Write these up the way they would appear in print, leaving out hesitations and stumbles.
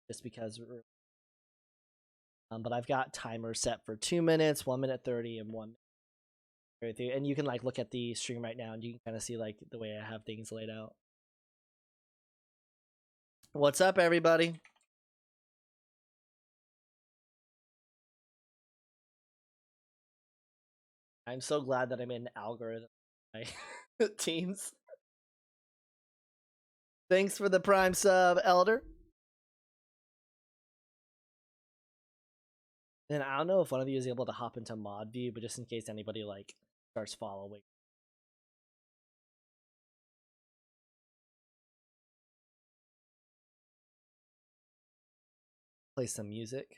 just because. But I've got timers set for 2 minutes, 1 minute 30, and 1 minute 30. And you can like look at the stream right now, and you can kind of see like the way I have things laid out. What's up, everybody? I'm so glad that I'm in algorithm my teams. Thanks for the prime sub, Elder. And I don't know if one of you is able to hop into mod view, but just in case anybody like starts following. Play some music.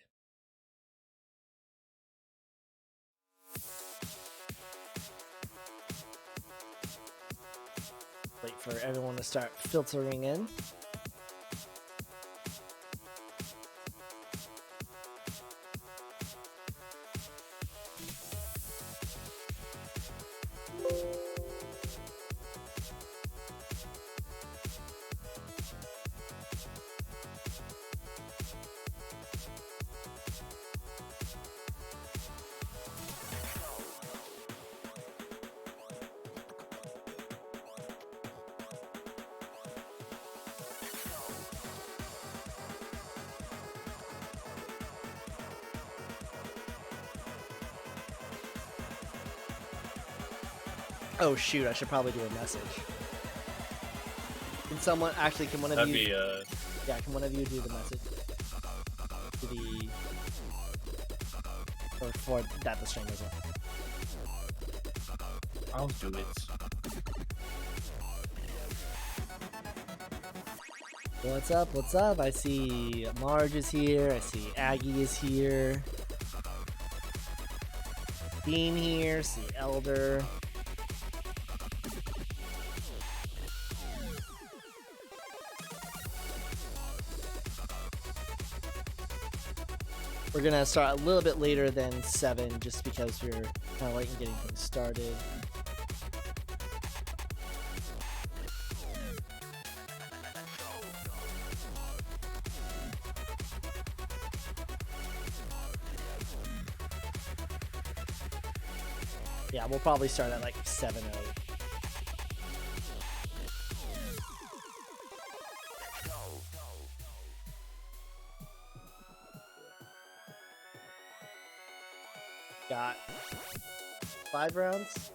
Wait for everyone to start filtering in. Oh shoot, I should probably do a message. Can someone actually can one of That'd you be yeah, can one of you do the message? To the or for that the stream as well. I'll do it. What's up? What's up? I see Marge is here. I see Aggie is here. Dean here. See Elder. We're gonna start a little bit later than 7, just because we're kind of late in getting things started. Yeah, we'll probably start at like 7:00. Got 5 rounds,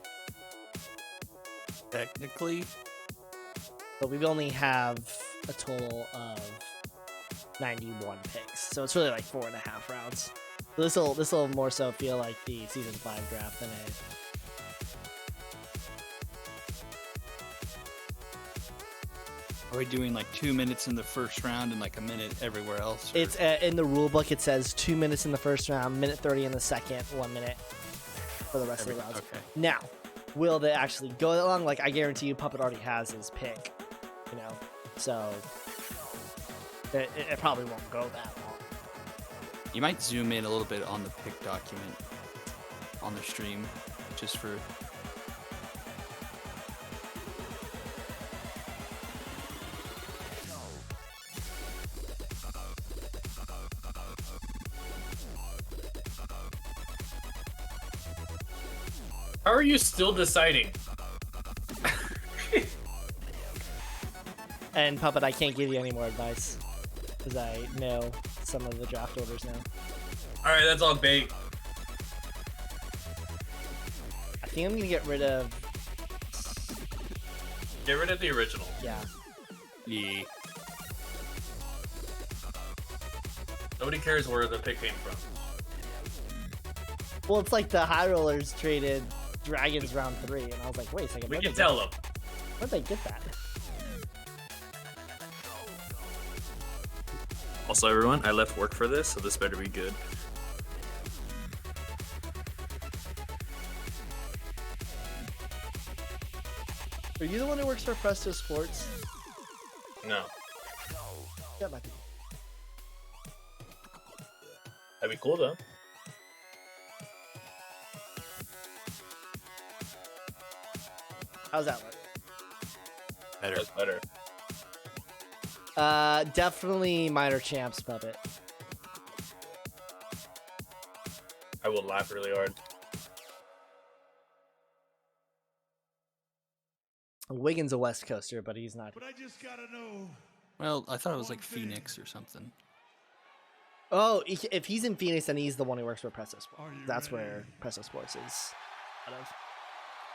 Technically, but we only have a total of 91 picks, so it's really like 4.5 rounds. So this will more so feel like the season 5 draft than a. Are we doing like 2 minutes in the first round and like a minute everywhere else? Or? It's in the rule book. It says 2 minutes in the first round, minute 30 in the second, 1 minute for the rest of the rounds. Okay. Now, will they actually go that long? Like I guarantee you, Puppet already has his pick. You know, so it probably won't go that long. You might zoom in a little bit on the pick document on the stream, just for. how are you still deciding? And Puppet, I can't give you any more advice because I know some of the draft orders now. All right, that's all bait. I think I'm gonna get rid of. Get rid of the original. Yeah. Yeah. Nobody cares where the pick came from. Well, it's like the High Rollers traded Dragons round 3, and I was like, wait a second. We where'd can they tell get- them. Where'd they get that? Also, everyone, I left work for this, so this better be good. Are you the one who works for Presto Sports? No, That might be. that'd be cool though. How's that look? Better. That's better. Definitely Minor Champs puppet. I will laugh really hard. Wiggins a West Coaster, but he's not. But I just gotta know. Well, I thought it was like Phoenix or something. Oh, if he's in Phoenix, then he's the one who works for Presso Sports. Are you That's ready? where Presso Sports is out of.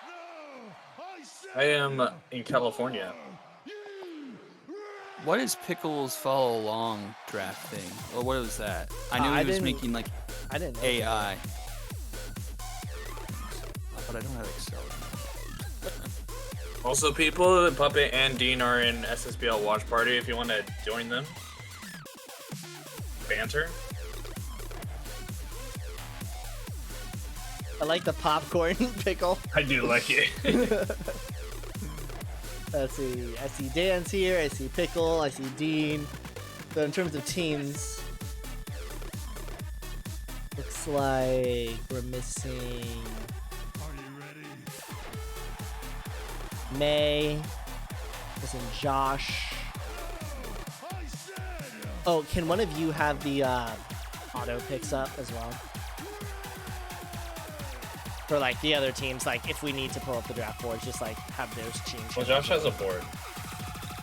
No, I am in California. What is Pickle's follow along draft thing? Or what was that? I knew I he was didn't- making like I didn't know. AI. But I don't have Excel. Also, people, Puppet and Dean are in SSBL Watch Party if you want to join them. Banter. I like the popcorn pickle. I do like it. Let's see. I see Dan's here. I see Pickle. I see Dean. So in terms of teams, looks like we're missing Are you ready? May. Missing Josh. I said. Oh, can one of you have the auto picks up as well? For like the other teams, like if we need to pull up the draft boards, just like have those change. Well, Josh has a board.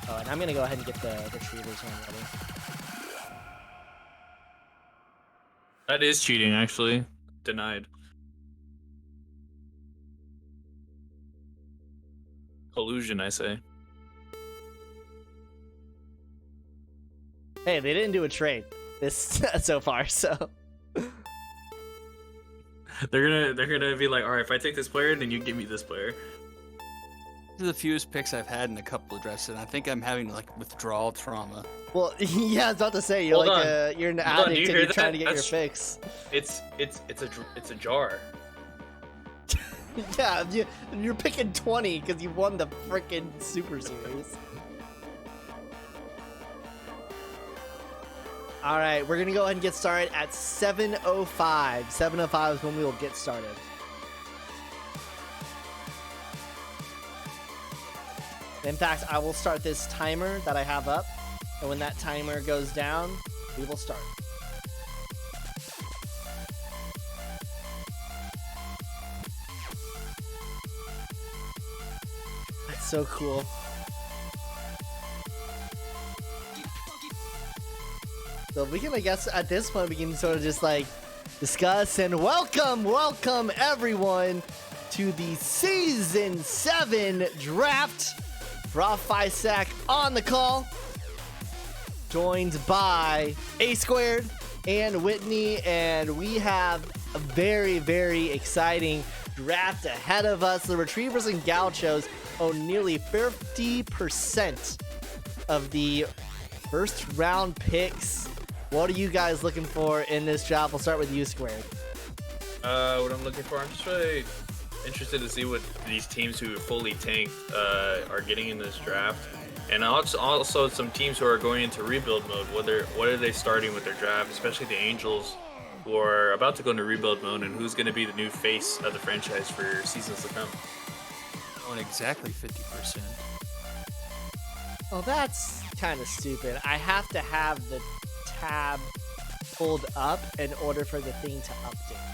Oh, and I'm gonna go ahead and get the retrievers one ready. That is cheating, actually. Denied. Collusion, I say. Hey, they didn't do a trade this so far, so They're gonna be like, all right, if I take this player, then you give me this player. These are the fewest picks I've had in a couple of drafts, and I think I'm having like withdrawal trauma. well, yeah, I was about to say you're Hold like on. you're an Hold on, do addict you and hear you're trying that? to get your That's- fix. It's a jar. Yeah, you're picking 20 because you won the freaking Super Series. All right, we're gonna go ahead and get started at 7:05. 7:05 is when we will get started. In fact, I will start this timer that I have up, and when that timer goes down, we will start. That's so cool. So we can, I guess, at this point, we can sort of just like discuss and welcome everyone to the Season 7 draft. Rob Fisac on the call, joined by A Squared and Whitney, and we have a very, very exciting draft ahead of us. The Retrievers and Gauchos own nearly 50% of the first round picks. What are you guys looking for in this draft? We'll start with you, Squared. What I'm looking for, I'm just really interested to see what these teams who fully tanked are getting in this draft, and also some teams who are going into rebuild mode. What are they starting with their draft, especially the Angels, who are about to go into rebuild mode, and who's going to be the new face of the franchise for seasons to come. On exactly 50%. Well, that's kind of stupid. I have to have the tab pulled up in order for the thing to update.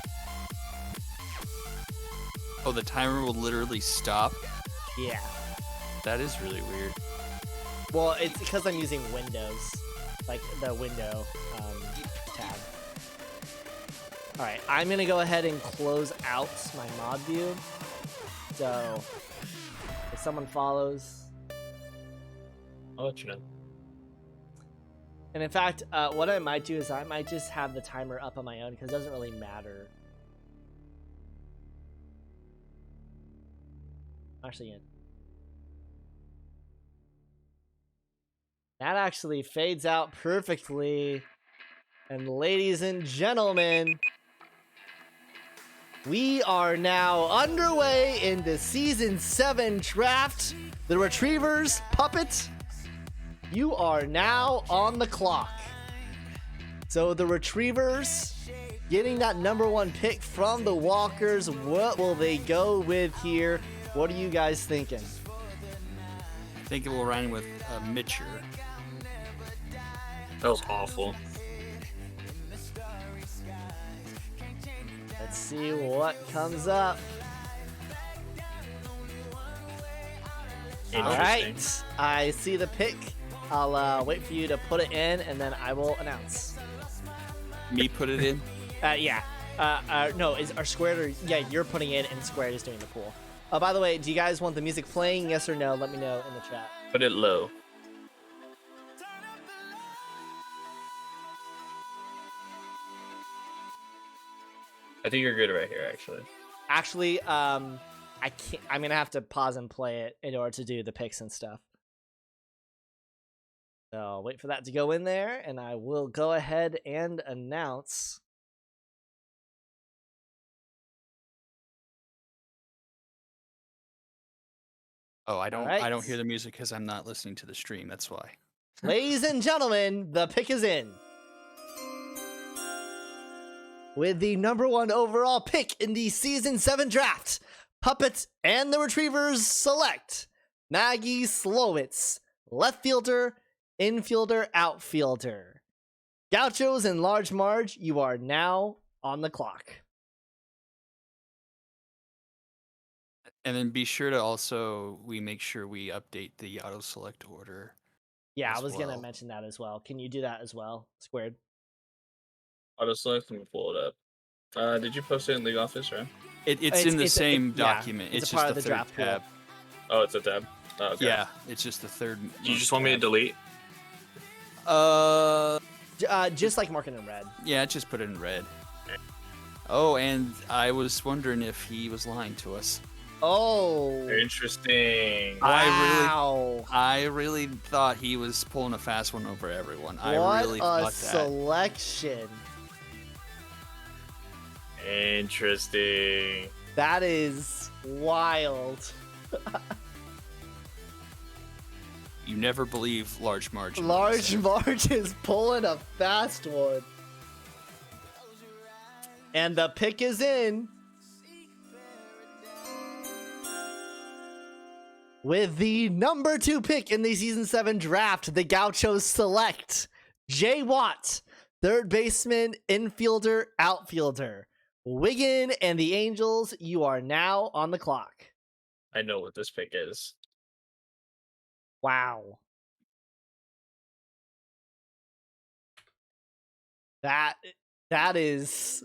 Oh, the timer will literally stop? Yeah. That is really weird. Well, it's because I'm using Windows, like the window tab. All right, I'm gonna go ahead and close out my mod view. So if someone follows, I'll let you know. and in fact, what I might do is I might just have the timer up on my own because it doesn't really matter. Actually, that actually fades out perfectly. And ladies and gentlemen, we are now underway in the Season 7 draft. The Retrievers, Puppet, you are now on the clock. So the Retrievers getting that #1 pick from the Walkers. What will they go with here? What are you guys thinking? I think it will run with Mitcher. That was awful. Let's see what comes up. All Interesting. right, I see the pick. I'll wait for you to put it in, and then I will announce. Me put it in. Yeah. No, is our Squared or yeah? You're putting it, and Squared is doing the pool. By the way, do you guys want the music playing? Yes or no? Let me know in the chat. Put it low. I think you're good right here, actually. Actually, I can't. I'm gonna have to pause and play it in order to do the picks and stuff. So I'll wait for that to go in there, and I will go ahead and announce. Oh, I don't Alright. hear the music because I'm not listening to the stream. That's why. Ladies and gentlemen, the pick is in. With the #1 overall pick in the Season 7 draft, Puppet and the Retrievers select Maggie Slowitz, left fielder, infielder, outfielder. Gauchos and Large Marge, you are now on the clock. And then be sure to also we make sure we update the auto select order. Yeah, I as was gonna well. mention that as well. Can you do that as well, Squared? Auto select. Let me pull it up. Did you post it in League Office, right? It's in the same yeah, document. it's It's a part just of the the third draft pool. tab. Oh, it's a tab. Oh, okay. Yeah, it's just the third. You just want me to delete? Just like marking in red. Yeah, just put it in red. Oh, and I was wondering if he was lying to us. Oh, Interesting. I really thought he was pulling a fast one over everyone. I what really a thought that. selection! Interesting. That is wild. You never believe Large Marge. Large Marge is pulling a fast one. And the pick is in. With the #2 pick in the Season 7 draft, the Gauchos select Jay Watt, third baseman, infielder, outfielder. Wigan and the Angels, you are now on the clock. I know what this pick is. Wow. That is,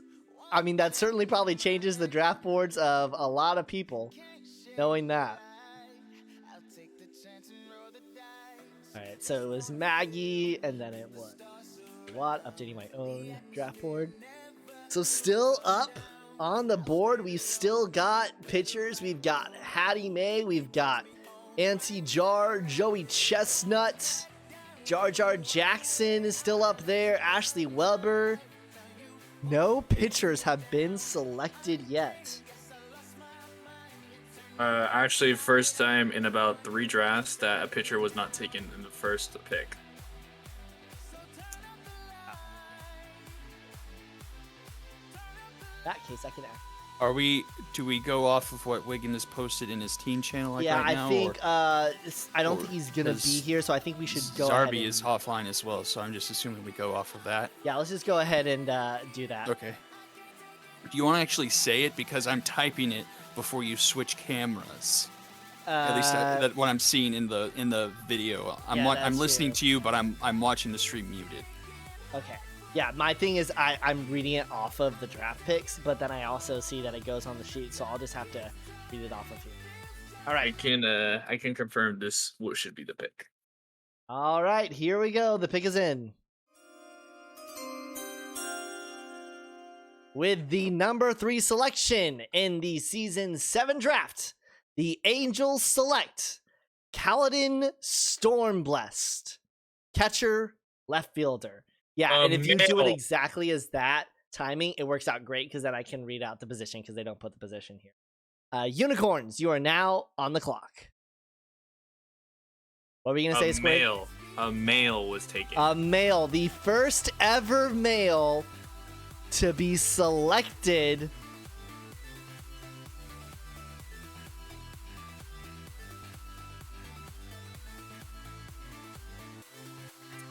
I mean, that certainly probably changes the draft boards of a lot of people, knowing that. Alright, so it was Maggie, and then it was Watt, updating my own draft board. So still up on the board, we've still got pitchers. We've got Hattie May, we've got Auntie Jar, Joey Chestnut, Jar Jar Jackson is still up there, Ashley Weber. No pitchers have been selected yet. Actually, first time in about 3 drafts that a pitcher was not taken in the first pick. In that case, I can act. Do we go off of what Wigan has posted in his team channel right Yeah, now? I think I don't or think he's gonna be does here, so I think we should go ahead. Zarby And, is offline as well, so I'm just assuming we go off of that. yeah, let's just go ahead and do that. Okay. Do you want to actually say it because I'm typing it before you switch cameras? At least that what I'm seeing in the video. I'm Yeah, I'm that's listening true. to you, but I'm watching the stream muted. Okay. Yeah, my thing is I'm reading it off of the draft picks, but then I also see that it goes on the sheet, so I'll just have to read it off of here. All right. I can confirm this what should be the pick. All right, here we go. The pick is in. With the #3 selection in the Season 7 draft, the Angels select Kaladin Stormblessed, catcher, left fielder. Yeah, and if you do it Male. exactly as that timing, it works out great because then I can read out the position because they don't put the position here. Unicorns, you are now on the clock. What were you going to say, Squid? A male was taken. A male, the first ever male to be selected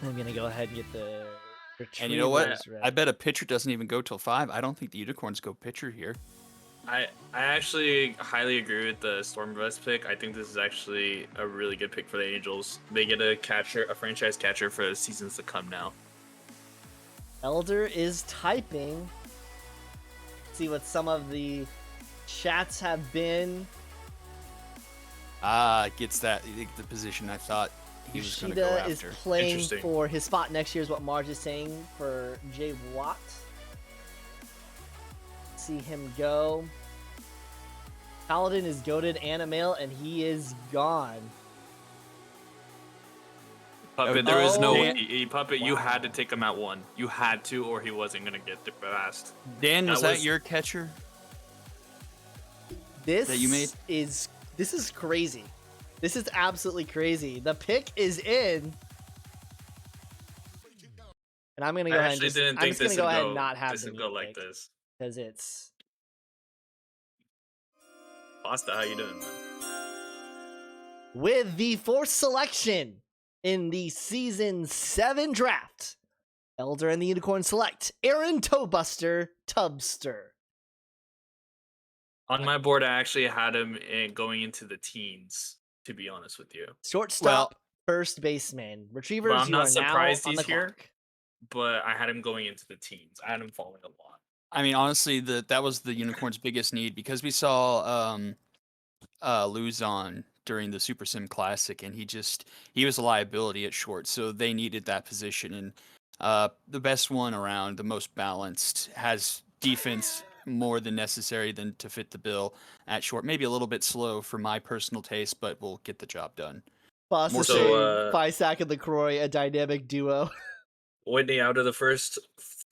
I'm gonna go ahead and get the And you know what? retrievers ready. I bet a pitcher doesn't even go till 5. I don't think the Unicorns go pitcher here. I actually highly agree with the Stormvest pick. I think this is actually a really good pick for the Angels. They get a franchise catcher for the seasons to come now. Elder is typing. See what some of the chats have been. Gets the position I thought he was going to go Yoshida is after. playing Interesting. for his spot next year, is what Marge is saying for Jay Watt. See him go. Paladin is goaded animal, and he is gone. Puppet, there was no Oh. Puppet. You had to take him at 1. You had to, or he wasn't gonna get the fast. Dan, was That that was- your catcher? This That you made? is crazy. This is absolutely crazy. The pick is in. And I'm gonna go I ahead and actually just, didn't I'm think just this gonna go would ahead go. and not have This the would go meat like pick, this. because it's Pasta, how you doing, man? with the fourth selection in the season 7 draft. Elder and the Unicorn select Aaron Toebuster Tubster. On my board, I actually had him going into the teens. To be honest with you, Shortstop, first baseman. Retrievers, I'm you not are surprised now on he's the here. clock. but I had him going into the teens. I had him falling a lot. I mean, honestly, that was the Unicorns' biggest need because we saw Luzon during the Super Sim Classic, and he was a liability at short, so they needed that position. And the best one around, the most balanced, has defense more than necessary than to fit the bill at short. Maybe a little bit slow for my personal taste, but will get the job done. Boss More is so, saying Fysack and LaCroix, a dynamic duo. Whitney, out of the first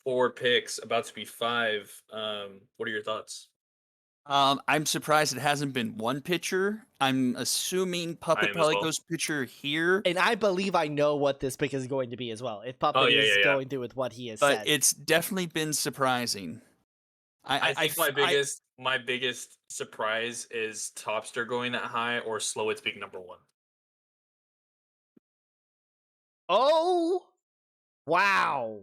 4 picks, about to be 5, what are your thoughts? I'm surprised it hasn't been one pitcher. I'm assuming I Puppet am as probably well. goes pitcher here. And I believe I know what this pick is going to be as well. If Puppet Oh, yeah, is yeah, yeah. going through with what he has But said. it's definitely been surprising. I think my biggest surprise is Topster going that high or Slowitz being number 1. Oh! Wow.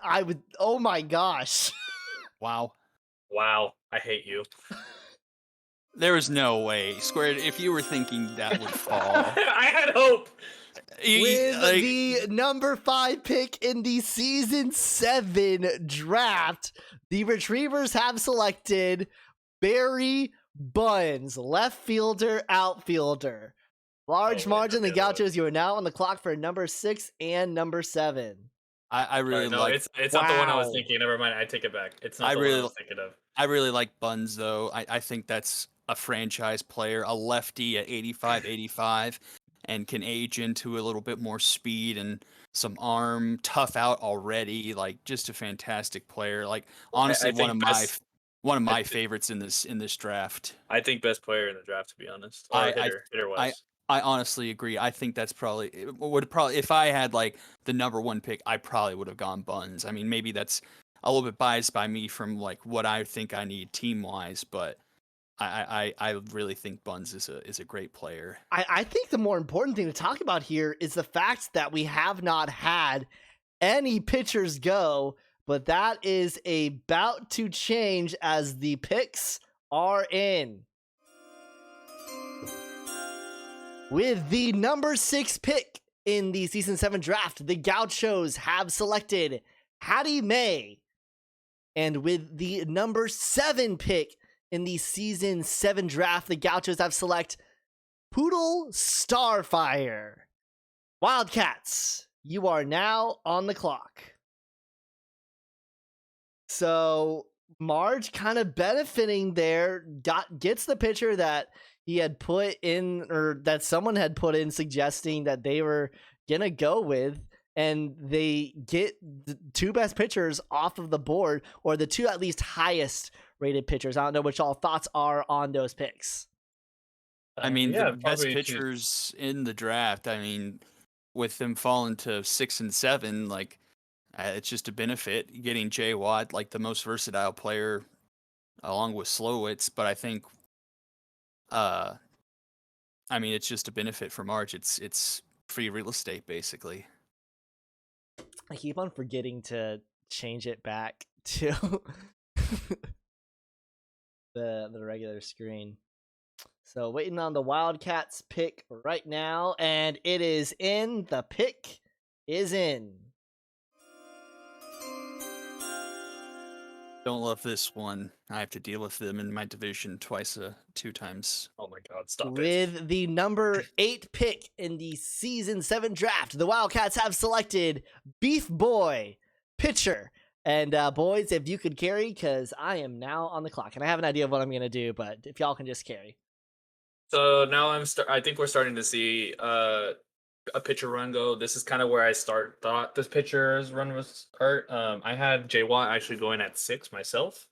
I would. Oh my gosh. Wow, Wow, I hate you. there was no way. Squared, if you were thinking that would fall, I had hope. With like, the number 5 pick in the season 7 draft, the Retrievers have selected Barry Buns, left fielder, outfielder. Large Oh, wait, margin, the okay, that Gauchos, you are now on the clock for number 6 and number 7. I really no, like. it's not the one I was Wow. thinking. Never mind, I take it back. It's not I the really- one I was thinking of. I really like Buns though. I think that's a franchise player, a lefty at 85, and can age into a little bit more speed and some arm, tough out already. Like just a fantastic player. Like honestly, think one of my thi- favorites in this draft. I think best player in the draft, to be honest. Or I- hitter was. I honestly agree. I think that's probably if I had like the number 1 pick, I probably would have gone Buns. I mean, maybe that's a little bit biased by me from like what I think I need team wise, but I really think Buns is a great player. I think the more important thing to talk about here is the fact that we have not had any pitchers go, but that is about to change as the picks are in. With the number 6 pick in the season 7 draft, the Gauchos have selected Hattie May. And with the number 7 pick in the season 7 draft, the Gauchos have select Poodle Starfire. Wildcats, you are now on the clock. So Marge kind of benefiting there, gets the pitcher that he had put in, or that someone had put in, suggesting that they were gonna go with, and they get the 2 best pitchers off of the board, or the 2 at least highest rated pitchers. I don't know what y'all thoughts are on those picks. I mean, yeah, the best probably pitchers in the draft. I mean, with them falling to 6 and 7, like it's just a benefit getting Jay Watt, like the most versatile player, along with Slowitz. But I think I mean, it's just a benefit for March. It's free real estate basically. I keep on forgetting to change it back to the regular screen. So waiting on the Wildcats pick right now, and it is in. The pick is in. Don't love this one. I have to deal with them in my division two times. Oh my God! Stop it. With the number 8 pick in the Season 7 draft, the Wildcats have selected Beef Boy, pitcher. And boys, if you could carry, because I am now on the clock. And I have an idea of what I'm going to do, but if y'all can just carry. So now I think we're starting to see a pitcher run go. This is kind of where I thought this pitcher's run was hurt. I had J Watt actually going at 6 myself,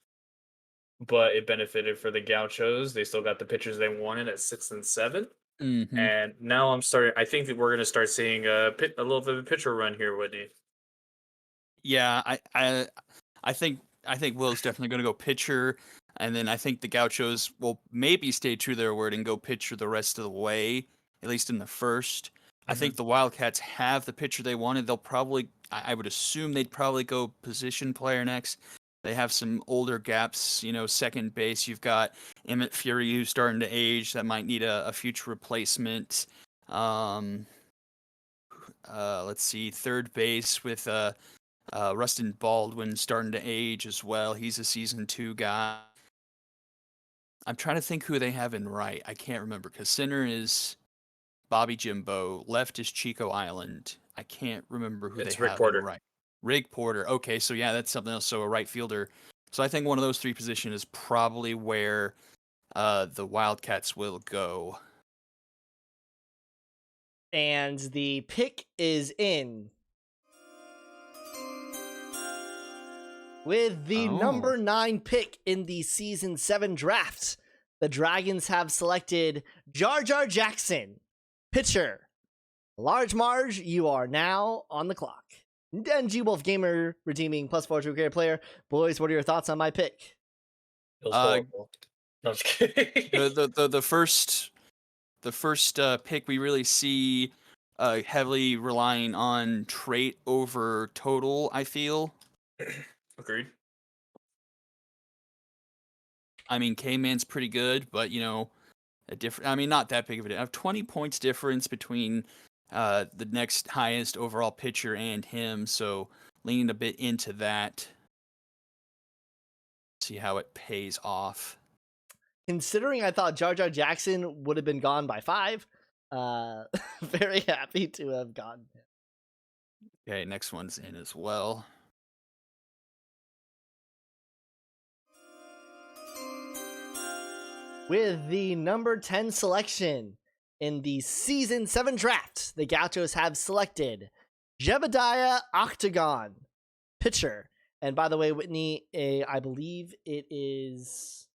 but it benefited for the Gauchos. They still got the pitchers they wanted at 6 and 7. Mm-hmm. And now I think that we're going to start seeing a little bit of a pitcher run here, Whitney. Yeah, I think Will's definitely going to go pitcher, and then I think the Gauchos will maybe stay true to their word and go pitcher the rest of the way, at least in the first. I think the Wildcats have the pitcher they wanted. They'll probably, I would assume they'd probably go position player next. They have some older gaps, second base. You've got Emmett Fury who's starting to age. That might need a future replacement. Let's see, third base with Rustin Baldwin starting to age as well. He's a season 2 guy. I'm trying to think who they have in right. I can't remember because center is Bobby Jimbo. Left is Chico Island. I can't remember who It's they Rick have Porter. in right. Rick Porter. Okay, so yeah, that's something else. So a right fielder. So I think one of those 3 positions is probably where the Wildcats will go. And the pick is in. With the number 9 pick in the Season 7 draft, the Dragons have selected Jar Jar Jackson, pitcher. Large Marge, you are now on the clock. And G Wolf Gamer redeeming +4 to a great player. Boys, what are your thoughts on my pick? It was horrible. No, I'm just kidding. The first pick we really see heavily relying on trait over total, I feel. Agreed. I mean, K-Man's pretty good, but not that big of a difference. 20 points difference between the next highest overall pitcher and him, so leaning a bit into that. See how it pays off. Considering I thought Jar Jar Jackson would have been gone by 5, very happy to have gotten him. Okay, next one's in as well. With the number 10 selection in the Season 7 draft, the Gauchos have selected Jebediah Octagon, pitcher. And by the way, Whitney, I believe it is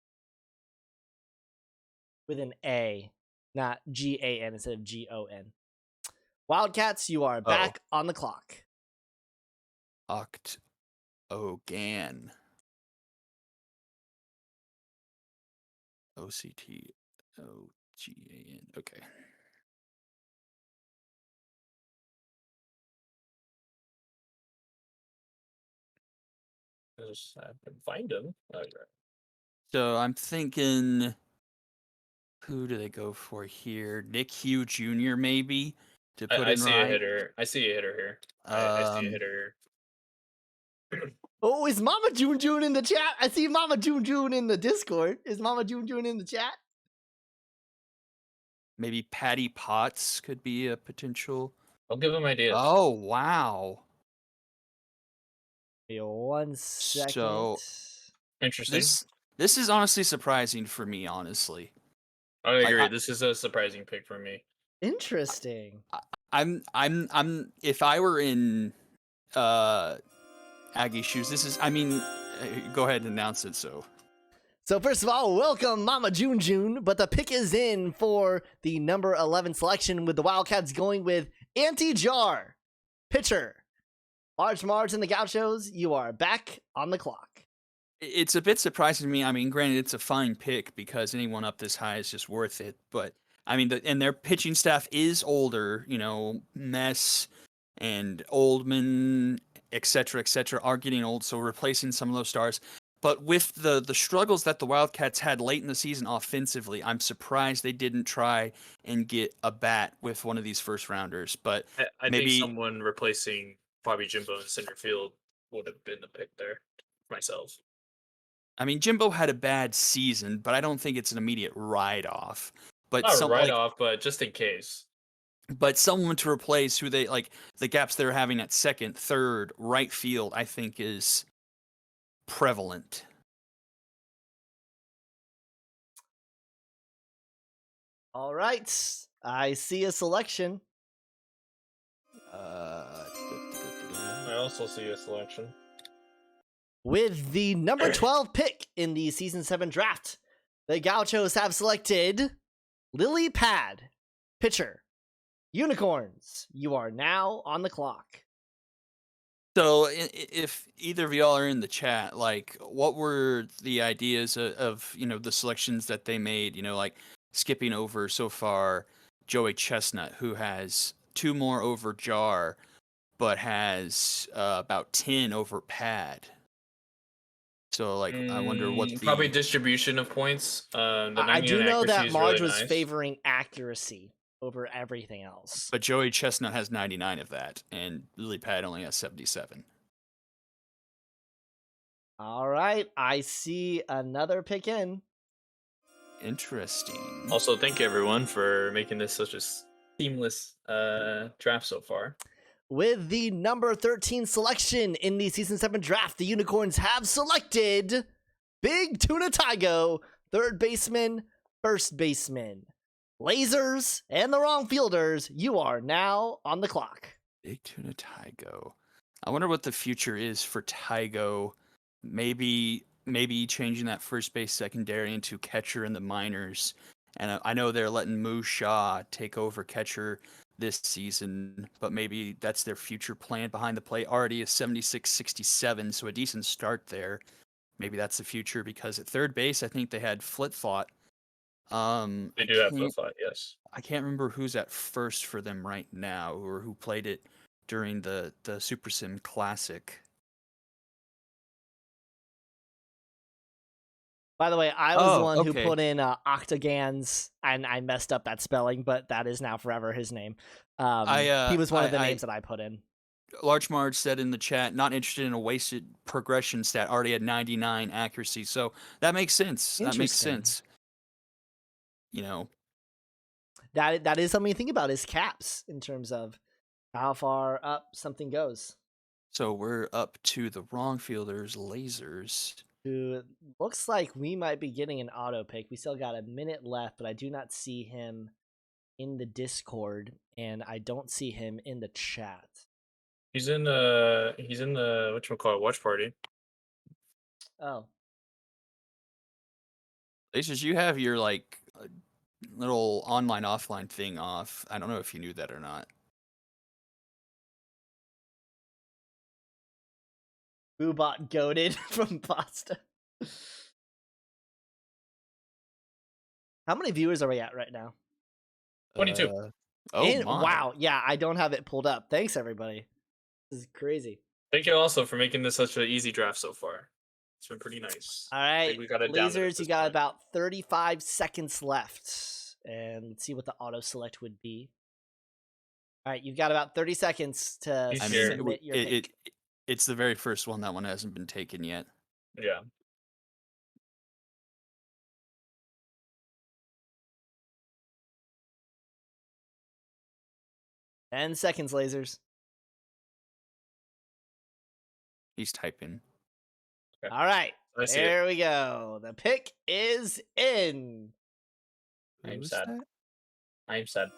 with an A, not G-A-N instead of G-O-N. Wildcats, you are back on the clock. Octagon. O-C-T-O-G-A-N. Okay. I can find him. So I'm thinking, who do they go for here? Nick Hugh Jr. maybe to put I in see right. a hitter. I see a hitter here. I see a hitter. Oh, is Mama June June in the chat? I see Mama June June in the Discord. Is Mama June June in the chat? Maybe Patty Potts could be a potential. I'll give him ideas. Oh, wow. Wait 1 second. So, Interesting. This is honestly surprising for me, honestly. I agree. I- This is a surprising pick for me. Interesting. I'm if I were in Aggie shoes, go ahead and announce it. So First of all, welcome Mama June June, but the pick is in for the number 11 selection with the Wildcats going with Auntie Jar, pitcher. Large Marge and the Gauchos, you are back on the clock. it's a bit surprising to me. I mean, granted, it's a fine pick because anyone up this high is just worth it. But I mean, and their pitching staff is older. You know, Mess and Oldman, et cetera, are getting old. So replacing some of those stars. But with the struggles that the Wildcats had late in the season offensively, I'm surprised they didn't try and get a bat with one of these first rounders. But I maybe think someone replacing Bobby Jimbo in center field would have been the pick there. Myself. I mean, Jimbo had a bad season, but I don't think it's an immediate write-off. But Not some right like, off, but just in case. but someone to replace who they like the gaps they're having at second, third, right field, I think is prevalent. All right, I see a selection. I also see a selection. With the number 12 pick in the Season 7 draft, the Gauchos have selected Lily Pad, pitcher. Unicorns, you are now on the clock. So, if either of y'all are in the chat, like, what were the ideas of the selections that they made? You know, like skipping over so far Joey Chestnut, who has 2 more over Jar, but has about 10 over Pad. So, like, I wonder what the probably distribution of points. I do know that Marge really was nice. favoring accuracy over everything else. But Joey Chestnut has 99 of that, and Lily Pad only has 77. All right, I see another pick in. Interesting. Also, thank you everyone for making this such a seamless draft so far. With the number 13 selection in the Season 7 draft, the Unicorns have selected Big Tuna Tygo, third baseman, first baseman. Lasers and the wrong fielders, you are now on the clock. Big Tuna Tygo. I wonder what the future is for Tygo. Maybe changing that first base secondary into catcher in the minors. And I know they're letting Moo Shaw take over catcher this season, but maybe that's their future plan behind the plate. Already a 76-67, so a decent start there. Maybe that's the future, because at third base, I think they had Flitflot. They do have Flitflot, yes. I can't remember who's at first for them right now, or who played it during the Super Sim Classic. By the way, I was the one who okay. put in Octagans, and I messed up that spelling, but that is now forever his name. He was one of the names that I put in. Large Marge said in the chat, not interested in a wasted progression stat, already had 99 accuracy. So that makes sense. That makes sense. You know, that is something to think about, is caps in terms of how far up something goes. So we're up to the wrong fielders, Lasers. Who looks like we might be getting an auto pick. We still got a minute left, but I do not see him in the Discord, and I don't see him in the chat. He's in the whatchamacallit watch party. Oh. Lasers, you have your like little online offline thing off. I don't know if you knew that or not. Boobot goated from Pasta. How many viewers are we at right now? 22. My. Wow, yeah, I don't have it pulled up. Thanks, everybody. This is crazy. Thank you also for making this such an easy draft so far. It's been pretty nice. All right, we got it down to Lasers, this you got point. about 35 seconds left. And let's see what the auto select would be. All right, you've got about 30 seconds to I mean, submit your pick. It's the very first one. That one hasn't been taken yet. Yeah. Ten seconds, Lasers. He's typing. Okay. All right, I see there we go. The pick is in. I'm Who's sad. that? I'm sad.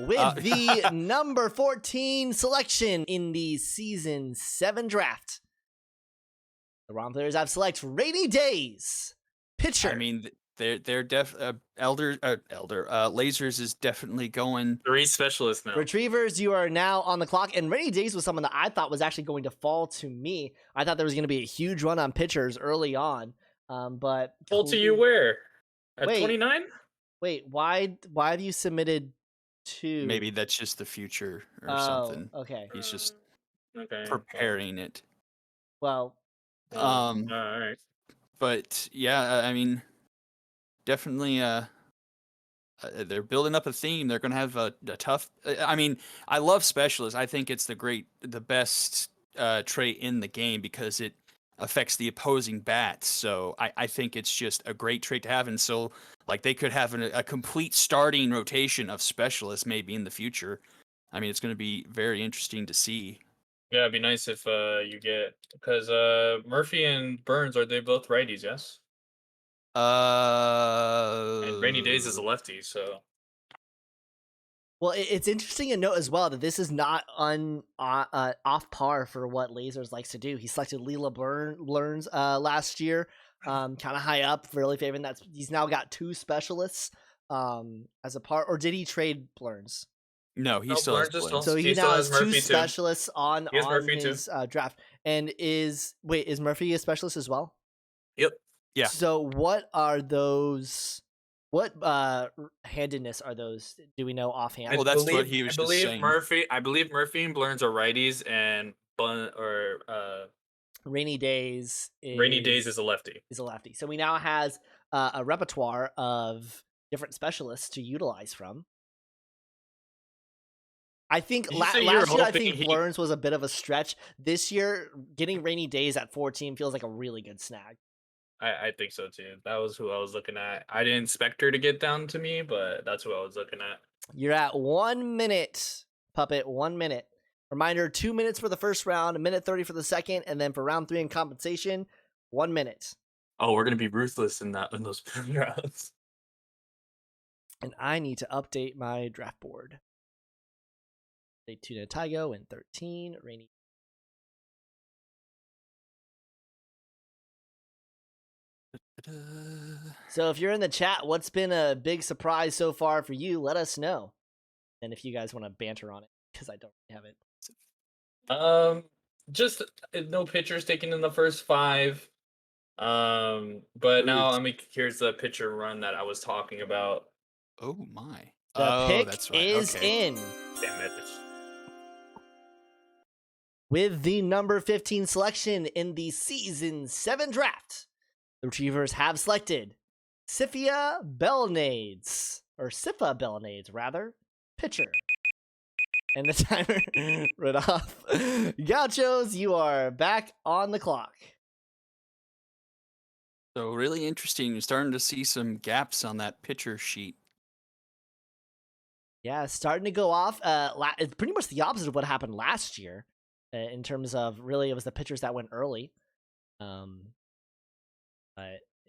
With the number 14 selection in the Season 7 draft, the wrong players have select Rainy Days, pitcher. I mean, they're Lasers is definitely going. 3 specialists now. Retrievers, you are now on the clock, and Rainy Days was someone that I thought was actually going to fall to me. I thought there was going to be a huge run on pitchers early on, but Full to you where? At Wait. 29? Wait, why have you submitted 2? Maybe that's just the future or Oh, something. okay. He's just Okay. preparing it. Well, All right. But yeah, I mean, definitely. They're building up a theme. They're going to have a tough. I mean, I love specialists. I think it's the best trait in the game because it affects the opposing bats. So I think it's just a great trait to have. And so, like, they could have a complete starting rotation of specialists maybe in the future. I mean, it's going to be very interesting to see. Yeah, it'd be nice if you get because Murphy and Burns are they both righties? Yes. And Rainy Days is a lefty, so well, it's interesting to note as well that this is not off par for what Lasers likes to do. He selected Leela Burns last year, kind of high up, really favoring that. He's now got 2 specialists as a part, or did he trade Burns? No, he No, still has Burns is Blins. So he He still now has has 2 Murphy, too. specialists on He has Murphy, too. his draft. And is Murphy a specialist as well? Yep. Yeah. So what are those? What handedness are those? Do we know offhand? Well, that's what he was I just believe saying. I believe Murphy and Burns are righties, and Rainy Days Rainy Days is a lefty. is a lefty. So we now has a repertoire of different specialists to utilize from. I think Did you last say you year were I hoping think he- Burns was a bit of a stretch. This year, getting Rainy Days at 14 feels like a really good snag. I think so too. That was who I was looking at. I didn't expect her to get down to me, but that's who I was looking at. You're at 1 minute, Puppet. 1 minute. Reminder: 2 minutes for the first round, 1:30 for the second, and then for round 3 in compensation, 1 minute. Oh, we're gonna be ruthless in those rounds. And I need to update my draft board. They Tuna Taigo in 13, Rainy. So if you're in the chat, what's been a big surprise so far for you? Let us know. And if you guys want to banter on it, because I don't have it. Just no pitchers taken in the first 5. But now I mean, here's the pitcher run that I was talking about. Oh my! The pick that's right. is Okay. in. Damn it! With the number 15 selection in the Season 7 draft, the Retrievers have selected Sifia Belnades, rather, pitcher. And the timer read off. Gauchos, you are back on the clock. So really interesting. You're starting to see some gaps on that pitcher sheet. Yeah, starting to go off. It's pretty much the opposite of what happened last year. In terms of really, it was the pitchers that went early. But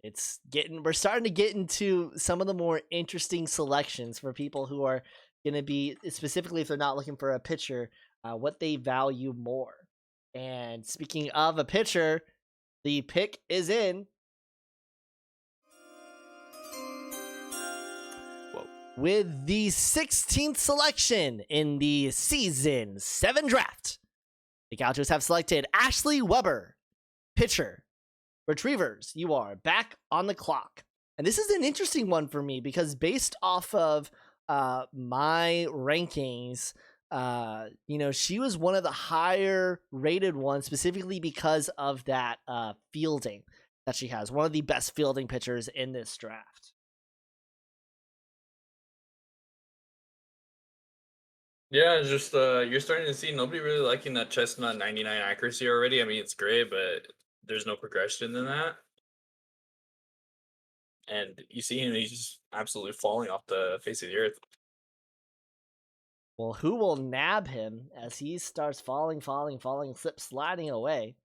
we're starting to get into some of the more interesting selections for people who are going to be, specifically if they're not looking for a pitcher, what they value more. And speaking of a pitcher, the pick is in. Whoa. With the 16th selection in the Season 7 draft, the Gauchos have selected Ashley Weber, pitcher. Retrievers, you are back on the clock. And this is an interesting one for me because based off of my rankings, she was one of the higher rated ones specifically because of that fielding that she has. One of the best fielding pitchers in this draft. Yeah, it's just you're starting to see nobody really liking that chestnut 99 accuracy already. I mean, it's great, but there's no progression in that. And you see him, he's just absolutely falling off the face of the earth. Well, who will nab him as he starts falling, sliding away?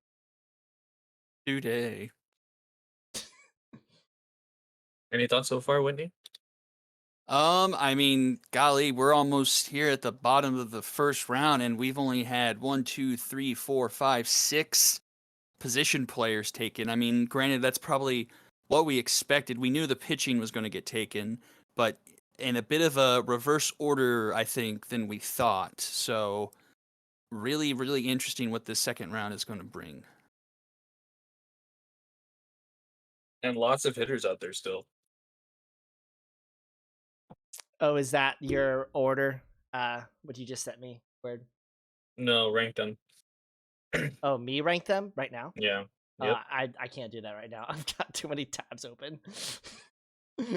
Today. Any thoughts so far, Whitney? I mean, golly, we're almost here at the bottom of the first round, and we've only had 1, 2, 3, 4, 5, 6 position players taken. I mean, granted, that's probably what we expected. We knew the pitching was going to get taken, but in a bit of a reverse order, I think, than we thought. So, really, really interesting what this second round is going to bring. And lots of hitters out there still. Oh, is that your order? What you just sent me? Word. No, rank them. Oh, me rank them right now? Yeah. Yep. I can't do that right now. I've got too many tabs open.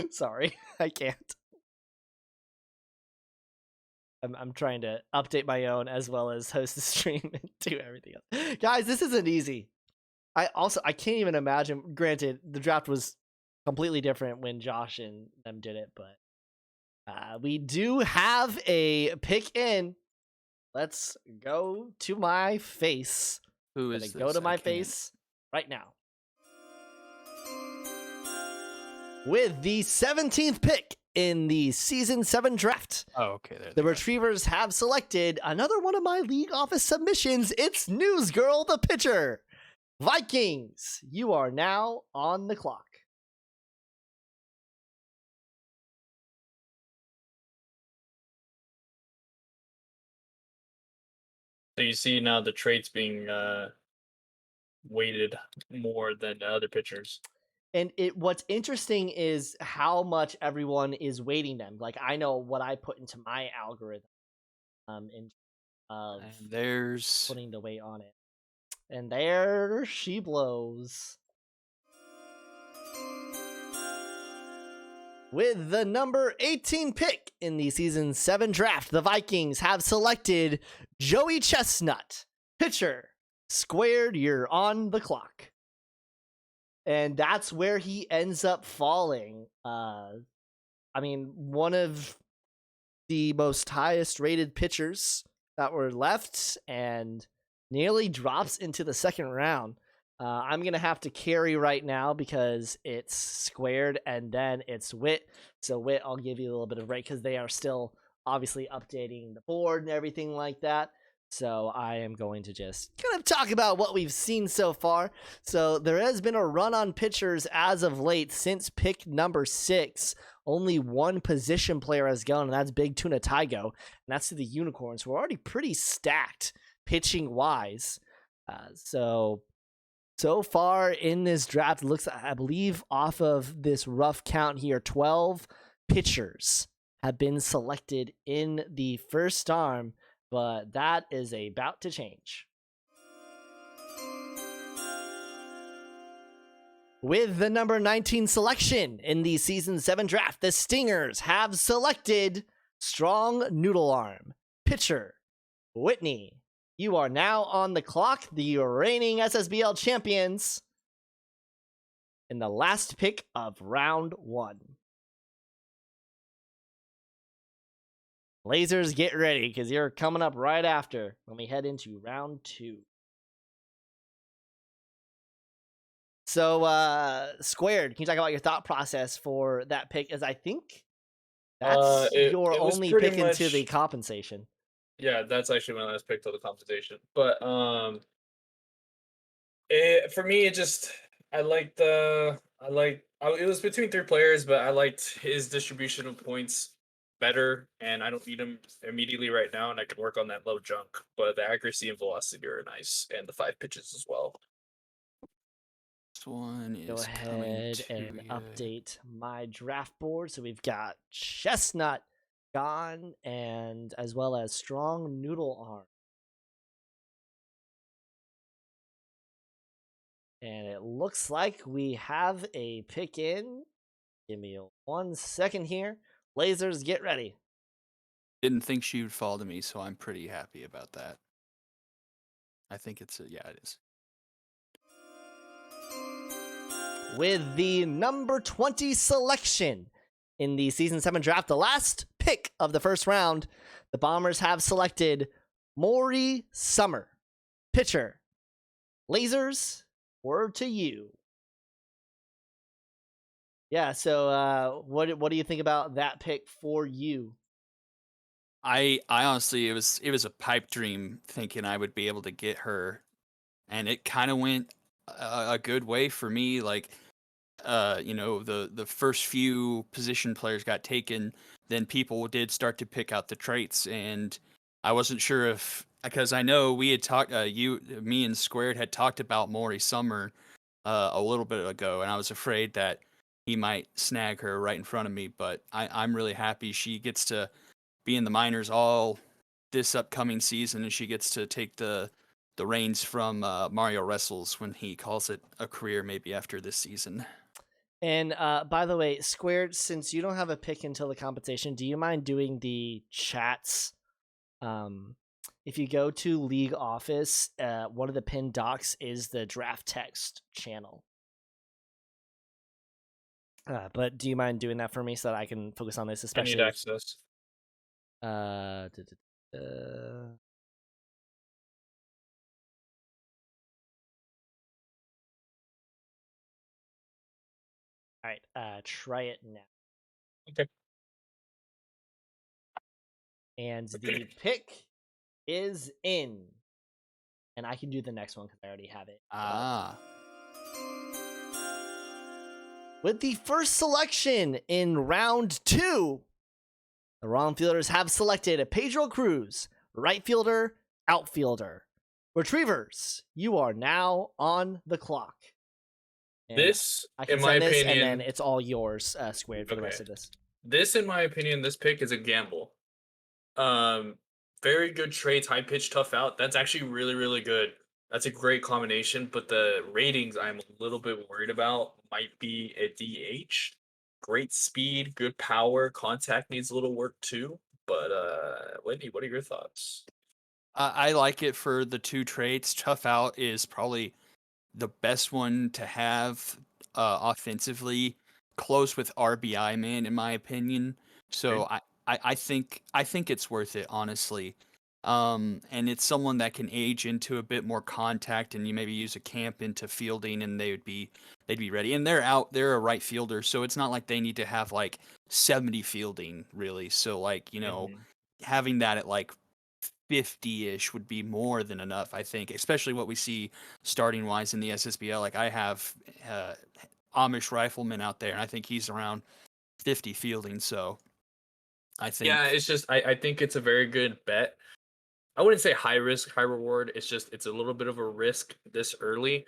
Sorry, I can't. I'm trying to update my own as well as host the stream and do everything else. Guys, this isn't easy. I can't even imagine. Granted, the draft was completely different when Josh and them did it, but we do have a pick in. Let's go to my face. Who Gonna is this? go to I my can't- face right now. With the 17th pick in the Season 7 draft, Oh, okay. There the they go. Retrievers have selected another one of my league office submissions. It's News Girl, the pitcher. Vikings, you are now on the clock. So you see now the traits being weighted more than the other pitchers. And what's interesting is how much everyone is weighting them. Like I know what I put into my algorithm, in of And there's putting the weight on it. And there she blows. With the number 18 pick in the Season 7 draft, the Vikings have selected Joey Chestnut, pitcher. Squared, you're on the clock. And that's where he ends up falling. I mean, one of the most highest rated pitchers that were left and nearly drops into the second round. I'm going to have to carry right now because it's squared and then it's Wit. So Wit, I'll give you a little bit of break because they are still obviously updating the board and everything like that. So I am going to just kind of talk about what we've seen so far. So there has been a run on pitchers as of late since pick number 6. Only one position player has gone, and that's Big Tuna Tygo. And that's to the Unicorns, who are already pretty stacked pitching-wise. So far in this draft, it looks, I believe, off of this rough count here, 12 pitchers have been selected in the first arm, but that is about to change. With the number 19 selection in the Season 7 draft, the Stingers have selected Strong Noodle Arm, pitcher Whitney. You are now on the clock, the reigning SSBL champions, in the last pick of round 1. Lasers, get ready, because you're coming up right after when we head into round 2. So, Squared, can you talk about your thought process for that pick? As I think that's It was only pretty pick into much- the compensation. Yeah, that's actually my last pick till the compensation. But for me, it just it was between 3 players, but I liked his distribution of points better, and I don't need him immediately right now, and I can work on that low junk. But the accuracy and velocity are nice, and the 5 pitches as well. This one is Go coming ahead to and ya. update my draft board. So we've got Chestnut gone, and as well as Strong Noodle Arm. And it looks like we have a pick in. Give me 1 second here. Lasers, get ready. Didn't think she would fall to me, so I'm pretty happy about that. I think it's yeah, it is. With the number 20 selection in the Season 7 draft, the last pick of the first round, the Bombers have selected Maury Summer, pitcher. Lasers, word to you. Yeah, so what do you think about that pick for you? I honestly, it was a pipe dream thinking I would be able to get her, and it kind of went a good way for me. Like, the first few position players got taken, then people did start to pick out the traits, and I wasn't sure if, because I know we had talked, me and Squared had talked about Maury Summer a little bit ago, and I was afraid that he might snag her right in front of me. But I'm really happy she gets to be in the minors all this upcoming season, and she gets to take the reins from Mario Wrestles when he calls it a career maybe after this season. And by the way, Squared, since you don't have a pick until the competition, do you mind doing the chats? If you go to League Office, one of the pinned docs is the draft text channel. But do you mind doing that for me so that I can focus on this, I especially? need access. All right, try it now. Okay. And the pick is in. And I can do the next one because I already have it. Ah. With the first selection in round 2, the Wrong Fielders have selected Pedro Cruz, right fielder, outfielder. Retrievers, you are now on the clock. And This, I can in my send this, opinion, and then it's all yours, Squared, for the rest Okay. of this. this, in my opinion, this pick is a gamble. Very good traits, high pitch, tough out. That's actually really, really good. That's a great combination, but the ratings I'm a little bit worried about might be a DH. Great speed, good power, contact needs a little work too. But Whitney, what are your thoughts? I like it for the 2 traits. Tough out is probably the best one to have offensively, close with RBI man in my opinion. So I think it's worth it, honestly. And it's someone that can age into a bit more contact, and you maybe use a camp into fielding, and they'd be ready. And they're a right fielder, so it's not like they need to have like 70 fielding really. So like Mhm. having that at like 50-ish would be more than enough, I think, especially what we see starting wise in the SSBL. Like I have Amish Rifleman out there, and I think he's around 50 fielding. So I think, Yeah, it's just I think it's a very good bet. I wouldn't say high risk, high reward. It's just it's a little bit of a risk this early,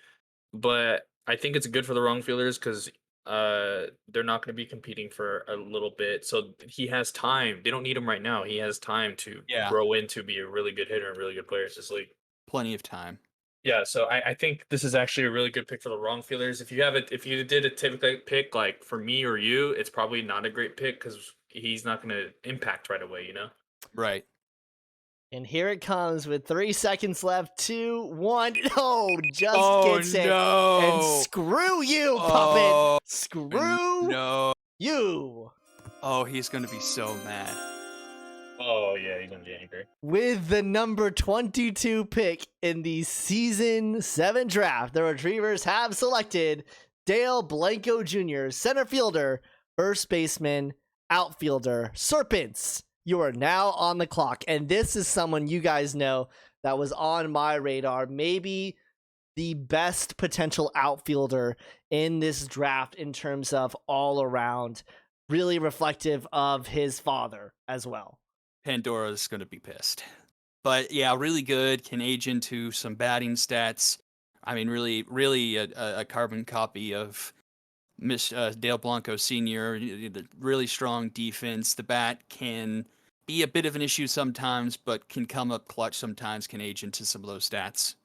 but I think it's good for the wrong fielders because they're not going to be competing for a little bit. So he has time. They don't need him right now. He has time to Yeah. grow into be a really good hitter and really good player in this league. plenty of time. Yeah, so I think this is actually a really good pick for the wrong fielders. If you did a typical pick like for me or you, it's probably not a great pick because he's not going to impact right away. You know. Right. And here it comes with 3 seconds left. 2, 1. No, just gets it. And screw you, puppet. Oh, Screw no. you. Oh, he's going to be so mad. Oh yeah, he's gonna be angry. With the number 22 pick in the Season 7 draft, the Retrievers have selected Dale Blanco Jr., center fielder, first baseman, outfielder. Serpents, you are now on the clock. And this is someone you guys know that was on my radar. Maybe the best potential outfielder in this draft in terms of all around, really reflective of his father as well. Pandora's going to be pissed. But yeah, really good. Can age into some batting stats. I mean, really a carbon copy of Dale Blanco Sr. The really strong defense. The bat can be a bit of an issue sometimes, but can come up clutch sometimes, can age into some of those stats.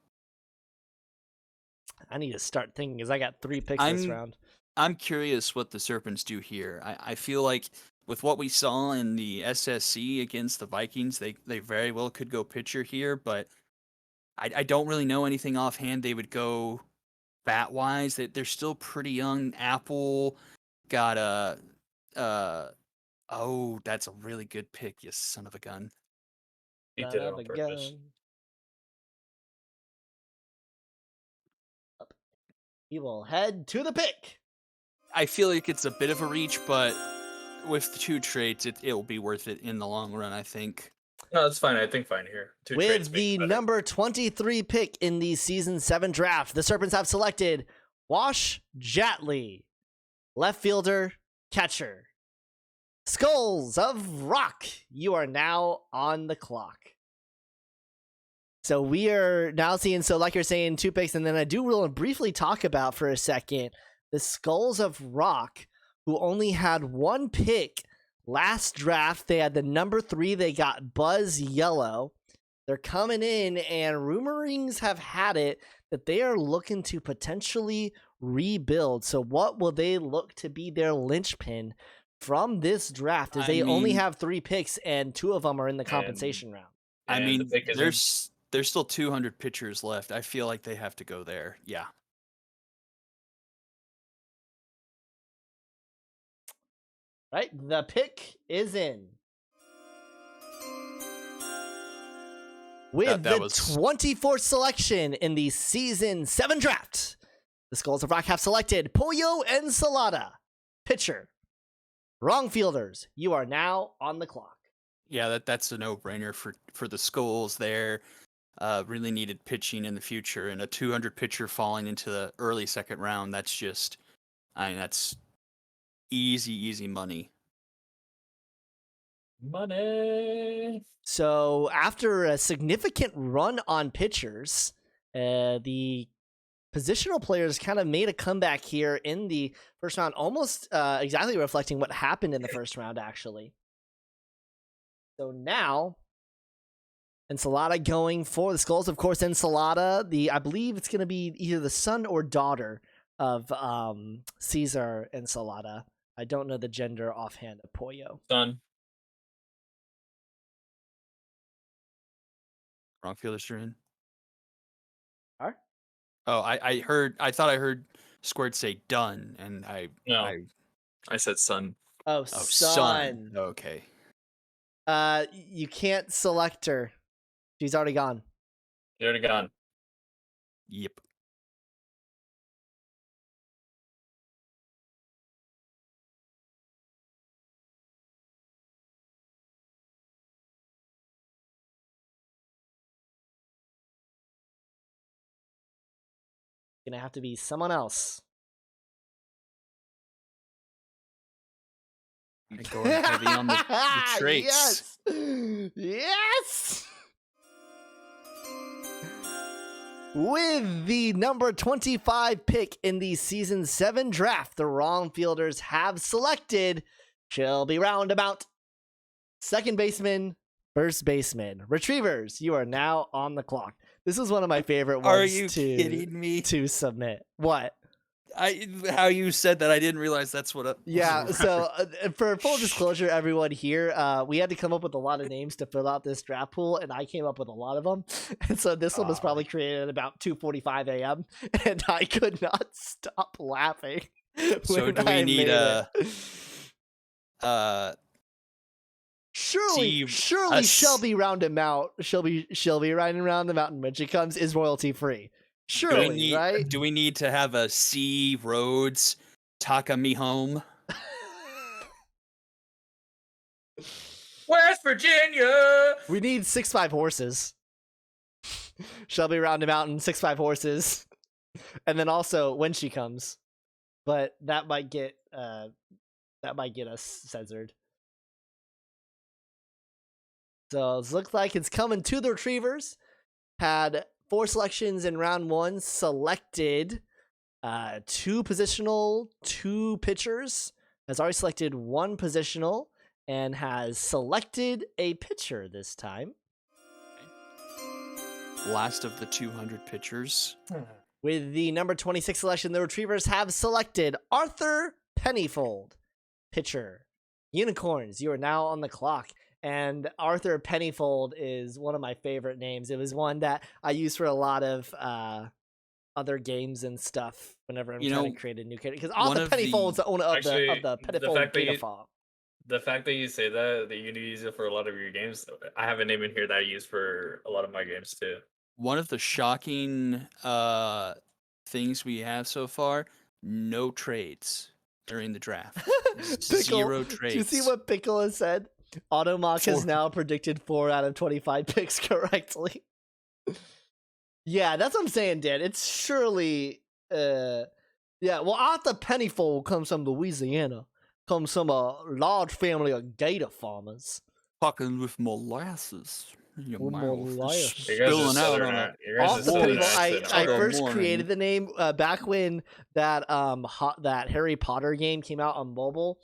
I need to start thinking because I got 3 picks this round. I'm curious what the Serpents do here. I feel like with what we saw in the SSC against the Vikings, they very well could go pitcher here, but I don't really know anything offhand they would go bat-wise. They're still pretty young. Apple got oh, that's a really good pick, you son of a gun. He did it on purpose. We will head to the pick. I feel like it's a bit of a reach, but with the 2 traits, it'll be worth it in the long run, I think. No, that's fine. I think fine here. 2 traits With make it the better. number 23 pick in the Season 7 draft, the Serpents have selected Wash Jatley, left fielder, catcher. Skulls of Rock, you are now on the clock. So we are now seeing, so like you're saying, 2 picks, and then I do want to briefly talk about for a second the Skulls of Rock who only had one pick last draft. They had the number 3. They got Buzz Yellow. They're coming in, and rumorings have had it that they are looking to potentially rebuild. So what will they look to be their linchpin from this draft? As they only have 3 picks, and 2 of them are in the compensation round. I And mean, the pick is there's still 200 pitchers left. I feel like they have to go there. Yeah. Right? The pick is in. With That the was- 24th selection in the Season 7 draft, the Skulls of Rock have selected Pollo Ensalada, pitcher. Wrong fielders, you are now on the clock. Yeah, that's a no-brainer for the Skulls there. Really needed pitching in the future, and a 200 pitcher falling into the early second round. That's just, that's easy money. money. So after a significant run on pitchers, the positional players kind of made a comeback here in the first round, almost exactly reflecting what happened in the first round, actually. So now, Ensalada going for the Skulls. Of course, Ensalada, I believe it's going to be either the son or daughter of Cesar Ensalada. I don't know the gender offhand of Pollo. Son. Wrong fielders are in. Are? Oh, I thought I heard Squirt say done, and No. I said son. Oh, oh, son. Okay. You can't select her. She's already gone. You're already gone. Yep. Gonna have to be someone else. Going heavy on the traits. Yes! Yes! With the number 25 pick in the Season 7 draft, the wrong fielders have selected Shelby Roundabout, second baseman, first baseman. Retrievers, you are now on the clock. This is one of my favorite ones Are you kidding me? to submit. What? How you said that, I didn't realize that's what. Yeah, so for full disclosure, everyone here, we had to come up with a lot of names to fill out this draft pool, and I came up with a lot of them. And so this one was probably created at about 2:45 a.m., and I could not stop laughing. So when do we I need made a? Surely a Shelby Roundabout, Shelby riding around the mountain when she comes is royalty free. Surely, right? Do we need to have a C Rhodes Taka Me Home? West Virginia. We need 6'5" horses. Shelby Roundabout and 6'5" horses, and then also when she comes, but that might get us censored. So it looks like it's coming to the Retrievers. Had 4 selections in round 1. Selected 2 positional, 2 pitchers. Has already selected 1 positional and has selected a pitcher this time. Last of the 200 pitchers. With the number 26 selection, the Retrievers have selected Arthur Pennyfold, pitcher. Unicorns, you are now on the clock. And Arthur Pennyfold is one of my favorite names. It was one that I use for a lot of other games and stuff whenever I'm trying to create a new character. Because Arthur Pennyfold's the owner of the Pennyfold Data Farm. The fact that you say that you use it for a lot of your games, I have a name in here that I use for a lot of my games too. One of the shocking things we have so far: no trades during the draft. Zero trades. Do you see what Pickle has said? Automock has now predicted 4 out of 25 picks correctly. Yeah, that's what I'm saying, Dan. It's surely, well, Arthur Pennyfold comes from Louisiana. Comes from a large family of gator farmers. Talking with molasses. Your Well, mouth is liar. You guys are spilling out southern on ac- a you guys Off are the southern people, I accent. Good first morning. created the name back when that that Harry Potter game came out on mobile.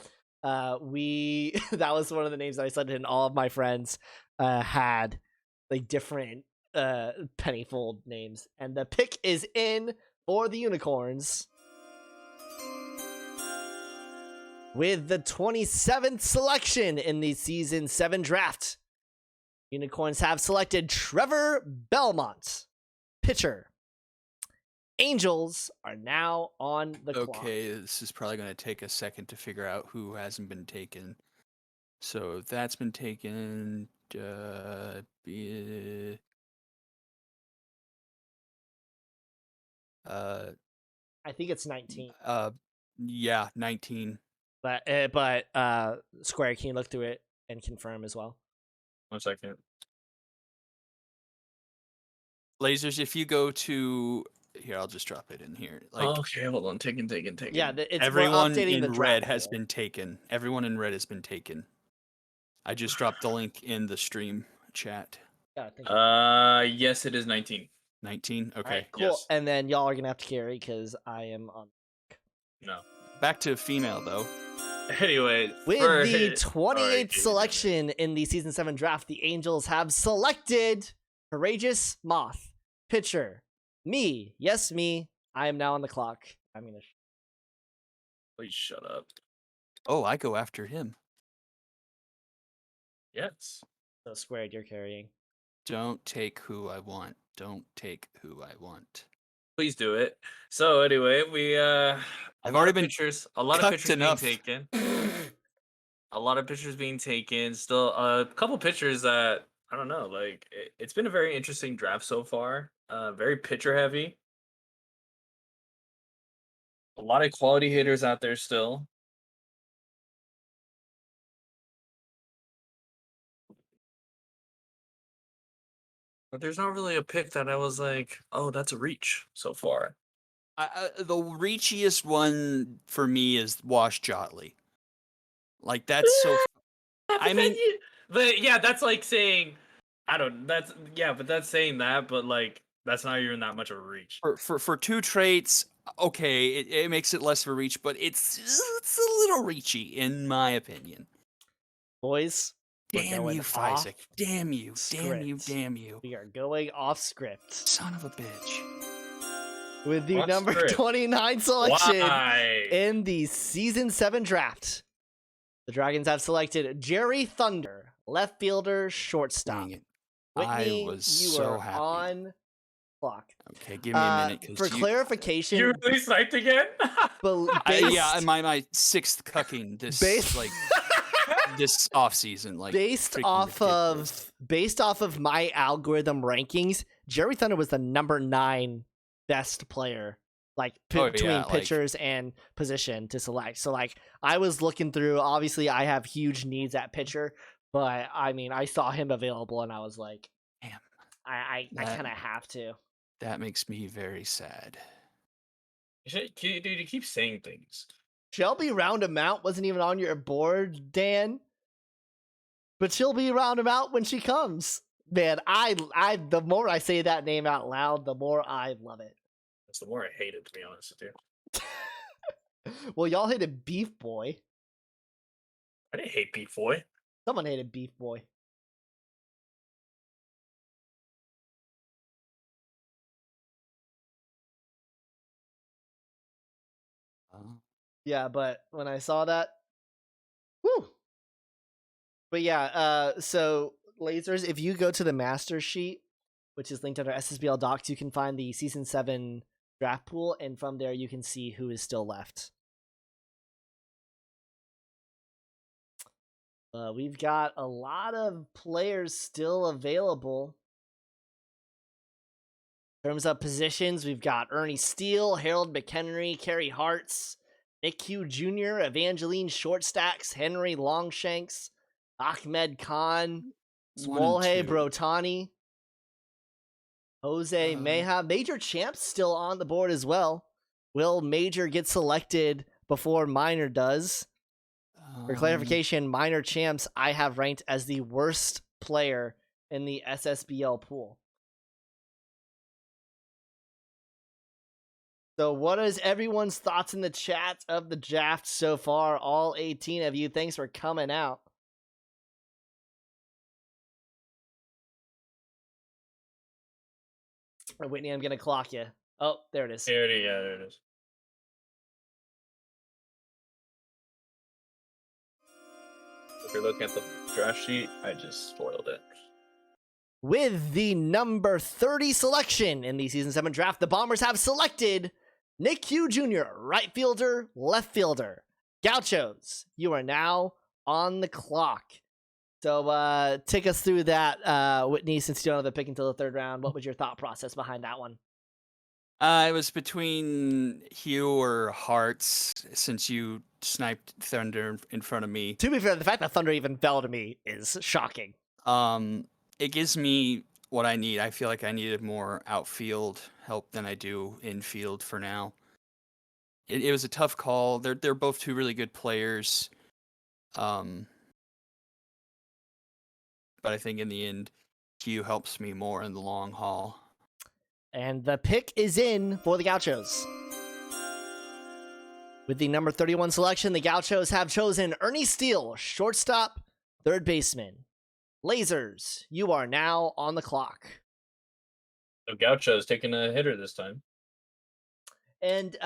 We that was one of the names that I said, and all of my friends had like different pennyfold names, and the pick is in for the Unicorns with the 27th selection in the season 7 draft. Unicorns have selected Trevor Belmont, pitcher. Angels are now on the clock. Okay, this is probably going to take a second to figure out who hasn't been taken. So that's been taken. I think it's 19, Yeah, 19. but Square, can you look through it and confirm as well? 1 second. Lasers, if you go to here, I'll just drop it in here. Like Okay, hold on. Taken. Yeah, we're everyone updating the in draft red has pool. been taken. Everyone in red has been taken. I just dropped the link in the stream chat. Yeah, thank you. Yes, it is 19. 19. Okay. All right, cool. yes. And then y'all are gonna have to carry because I am on. No. Back to female though. Anyway, With for- the Alright, 28th dude. selection in the season 7 draft, the Angels have selected Courageous Moth, pitcher. Me, yes, me. I am now on the clock. I'm gonna. Please shut up. Oh, I go after him. Yes. So Squared, you're carrying. Don't take who I want. Don't take who I want. Please do it. So anyway, we I've already been a lot of cucked pictures enough. being taken. A lot of pictures being taken. Still a couple pictures that I don't know. Like it's been a very interesting draft so far. Very pitcher heavy. A lot of quality hitters out there still. But there's not really a pick that I was like, oh, that's a reach so far. The reachiest one for me is Wash Jotley. Like that's so. I mean, but yeah, that's like saying, I don't. That's yeah, but that's saying that, but like that's not even that much of a reach. for two traits, okay, it makes it less of a reach, but it's a little reachy in my opinion. Boys, we're Damn going you, off Fizek. Damn you. Damn you. script. Damn you. We are going off script Son of a bitch. with the Off number script. 29 selection Why? in the season 7 draft. The Dragons have selected Jerry Thunder, left fielder, shortstop. Dang it. Whitney, I was you so are happy. on clock. Okay, give me a minute. 'cause For clarification, You really psyched again? yeah, my sixth cucking this Based- like this off season, like based freaking off ridiculous. of my algorithm rankings, Jerry Thunder was the number 9 best player, like Oh, between yeah, like- pitchers and position to select. So like I was looking through. Obviously, I have huge needs at pitcher, but I mean, I saw him available, and I was like, Damn. I That- kind of have to. That makes me very sad. Dude, you keep saying things. Shelby Roundamount wasn't even on your board, Dan. But she'll be Roundabout when she comes. Man, I the more I say that name out loud, the more I love it. That's the more I hate it, to be honest with you. Well, y'all hated Beef Boy. I didn't hate Beef Boy. Someone hated Beef Boy. Yeah, but when I saw that, whoo. But yeah, so lasers, if you go to the master sheet, which is linked under SSBL Docs, you can find the season 7 draft pool, and from there you can see who is still left. We've got a lot of players still available. In terms of positions, we've got Ernie Steele, Harold McHenry, Kerry Hartz, Nick Hugh Jr., Evangeline Shortstacks, Henry Longshanks, Ahmed Khan, Swolhe Brotani, Jose Meja. Major Champs still on the board as well. Will Major get selected before Minor does? For clarification, Minor Champs I have ranked as the worst player in the SSBL pool. So what is everyone's thoughts in the chat of the draft so far? All 18 of you. Thanks for coming out. Oh, Whitney, I'm going to clock you. Oh, there it is. Yeah, there it is. If you're looking at the draft sheet, I just spoiled it. With the number 30 selection in the Season 7 draft, the Bombers have selected Nick Hugh Jr., right fielder, left fielder. Gauchos, you are now on the clock. So take us through that, Whitney, since you don't have the pick until the 3rd round. What was your thought process behind that one? It was between Hugh or Hearts, since you sniped Thunder in front of me. To be fair, the fact that Thunder even fell to me is shocking. It gives me what I need. I feel like I needed more outfield help than I do infield for now. It was a tough call. They're both two really good players. But I think in the end, Hugh helps me more in the long haul. And the pick is in for the Gauchos. With the number 31 selection, the Gauchos have chosen Ernie Steele, shortstop, 3rd baseman. Lasers, you are now on the clock. So Gaucho's taking a hitter this time. And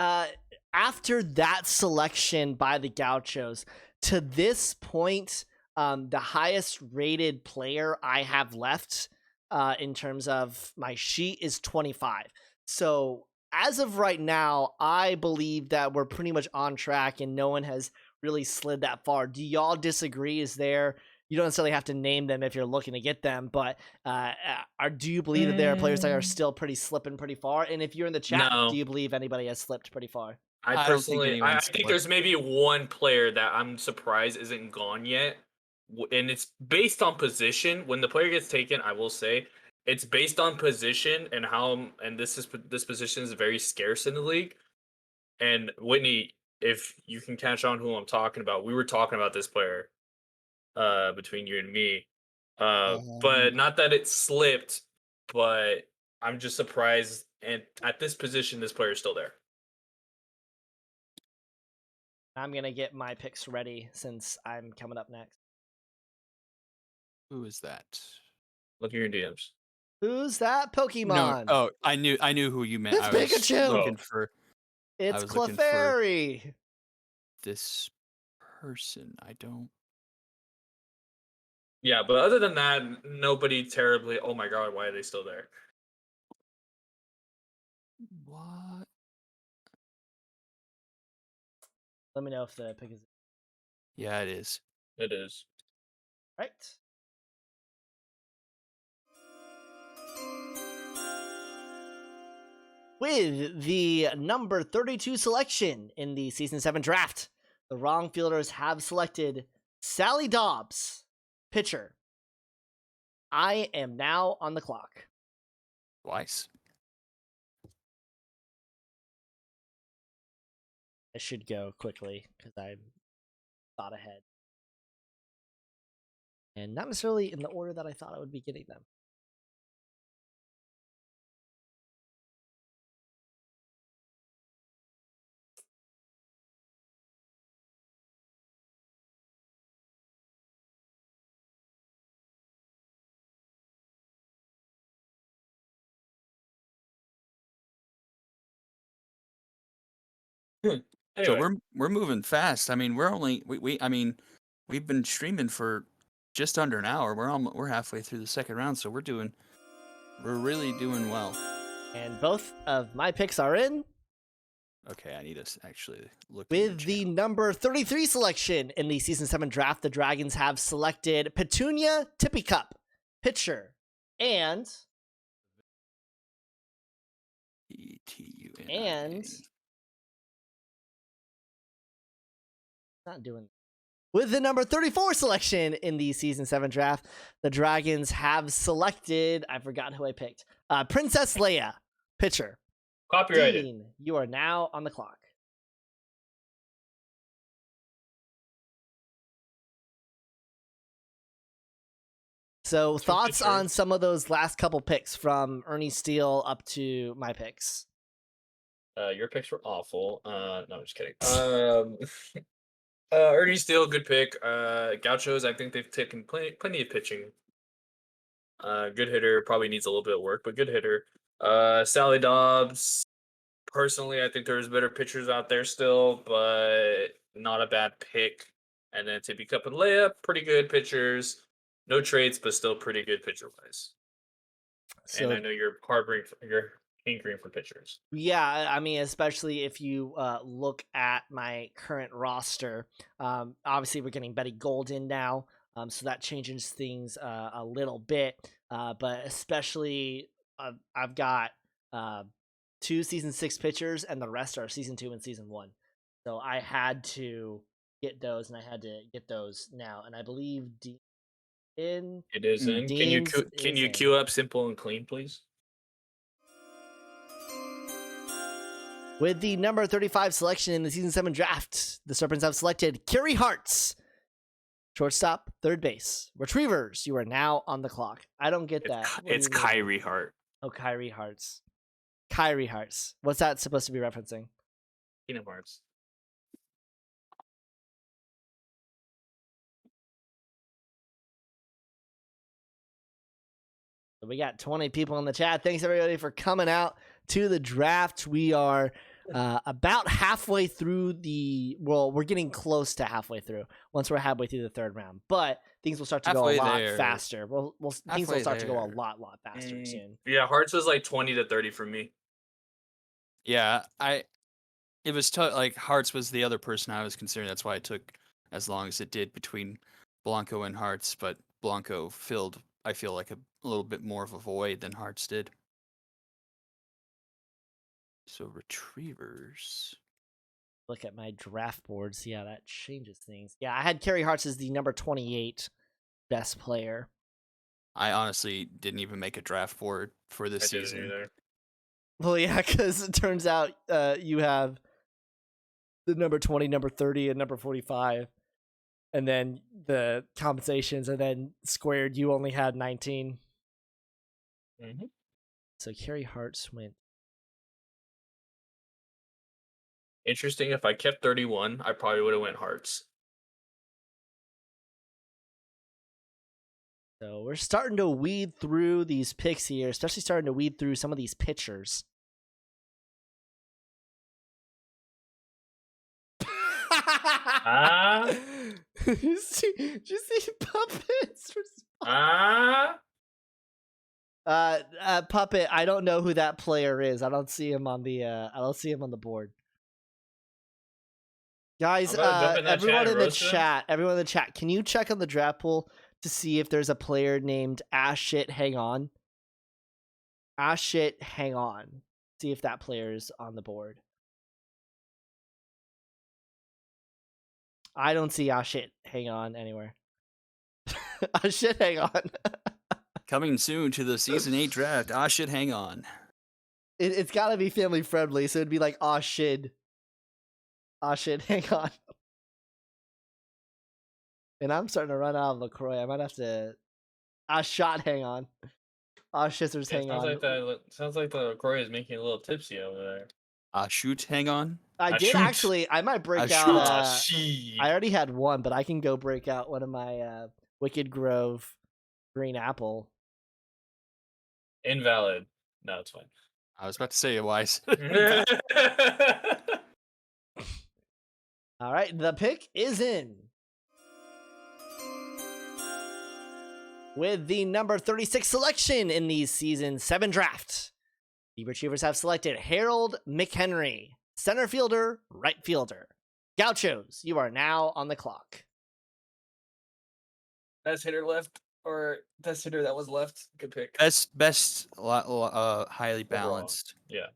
after that selection by the Gauchos, to this point, the highest rated player I have left in terms of my sheet is 25. So as of right now, I believe that we're pretty much on track and no one has really slid that far. Do y'all disagree? You don't necessarily have to name them if you're looking to get them, but do you believe that there are players that are still slipping pretty far? And if you're in the chat, No. do you believe anybody has slipped pretty far? I don't think personally, I anyone's think split. there's maybe one player that I'm surprised isn't gone yet, and it's based on position. When the player gets taken, I will say it's based on position and this position is very scarce in the league. And Whitney, if you can catch on who I'm talking about, we were talking about this player between you and me, but not that it slipped, but I'm just surprised. And at this position, this player is still there. I'm going to get my picks ready since I'm coming up next. Who is that? Look at your DMs. Who's that Pokemon? No. Oh, I knew who you meant. It's I was Pikachu! looking for It's was looking for- Clefairy! this person. I don't. Yeah, but other than that, nobody terribly. Oh my god, why are they still there? What? Let me know if the pick is Yeah, it is. It is. right. With the number 32 selection in the Season 7 draft, the wrong fielders have selected Sally Dobbs, pitcher. I am now on the clock. Twice. I should go quickly because I thought ahead. And not necessarily in the order that I thought I would be getting them. Anyway, So we're moving fast. I mean, we're only we've been streaming for just under an hour. We're halfway through the 2nd round, so we're really doing well. And both of my picks are in. Okay, I need to actually look in With the channel. number 33 selection in the Season 7 draft, the Dragons have selected Petunia Tippy Cup, pitcher, and PTUNIA. not doing. With the number 34 selection in the Season 7 draft, the Dragons have selected, I forgot who I picked, Princess Leia, pitcher. copyrighted. Dean, you are now on the clock. So Two thoughts on pitchers. some of those last couple picks from Ernie Steele up to my picks? Your picks were awful. No, I'm just kidding. Ernie Steele, good pick. Gauchos, I think they've taken plenty of pitching. Good hitter, probably needs a little bit of work, but good hitter. Sally Dobbs, personally, I think there's better pitchers out there still, but not a bad pick. And then Tippy Cup and Leia, pretty good pitchers. No traits, but still pretty good pitcher wise. And I So know you're hankering for pitchers. yeah, I mean, especially if you look at my current roster, obviously we're getting Betty Golden now, so that changes things a little bit. But especially, I've got 2 season 6 pitchers, and the rest are season 2 and season 1. So I had to get those, and I had to get those now. And I believe Dean It is in. Dean's Can is you in. queue up Simple and Clean, please? With the number 35 selection in the season 7 draft, the Serpents have selected Kerry Hartz, shortstop, third base. Retrievers, you are now on the clock. I don't get that. What do It's you mean? Kyrie Hart. Oh, Kyrie Hartz. Kyrie Hartz. What's that supposed to be referencing? Kingdom Hearts. So we got 20 people in the chat. Thanks everybody for coming out to the draft. We are about halfway through we're getting close to halfway through once we're halfway through the third round, but things will start to Halfway go a lot there. faster. Things will Halfway start to go a there. lot faster soon. Yeah, Hearts was like 20 to 30 for me. Yeah, it was like Hearts was the other person I was considering. That's why it took as long as it did between Blanco and Hearts. But Blanco filled, I feel like, a little bit more of a void than Hearts did. So Retrievers. Look at my draft board, see how that changes things. Yeah, I had Kerry Hartz as the number 28 best player. I honestly didn't even make a draft board for this I didn't season. either. Well, yeah, because it turns out you have the number 20, number 30, and number 45. And then the compensations, and then squared, you only had 19. Mm-hmm. So Kerry Hartz went. Interesting. If I kept 31, I probably would have went Hearts. So we're starting to weed through these picks here, especially starting to weed through some of these pitchers. Ah. Did you see Puppet's Ah. Puppet, I don't know who that player is. I don't see him on the board. Guys, I'm gonna jump in that everyone chat in and the roast him. chat, can you check on the draft pool to see if there's a player named Ashit Hang On? Ashit Hang On. See if that player is on the board. I don't see Ashit Hang On anywhere. Ashit Hang On. Coming soon to the season 8 draft. I should hang on. It's got to be family friendly, so it'd be like Ashid. Ashid, hang on. And I'm starting to run out of LaCroix. I might have to. Ashot, hang on. Shizzers, hang on. Sounds like the LaCroix is making a little tipsy over there. Shoot, hang on. I did shoot. actually. I might break Shoot. out. She. I already had one, but I can go break out one of my Wicked Grove Green Apple. Invalid. No, it's fine. I was about to say wise. All right, the pick is in. With the number 36 selection in the season 7 draft, the Retrievers have selected Harold McHenry, center fielder, right fielder. Gauchos, you are now on the clock. Best hitter left, or best hitter that was left. Good pick. best, highly balanced. Yeah.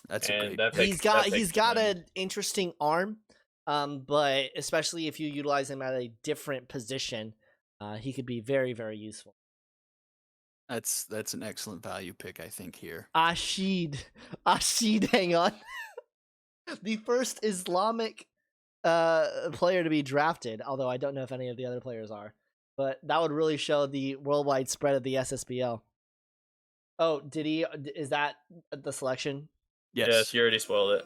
That's a And great. that pick, He's that got pick's an interesting arm, but especially if you utilize him at a different position, he could be very, very useful. That's an excellent value pick, I think, here. Ashid, hang on. The first Islamic player to be drafted, although I don't know if any of the other players are. but that would really show the worldwide spread of the SSBL. Oh, did he? Is that the selection? Yes, you already spoiled it.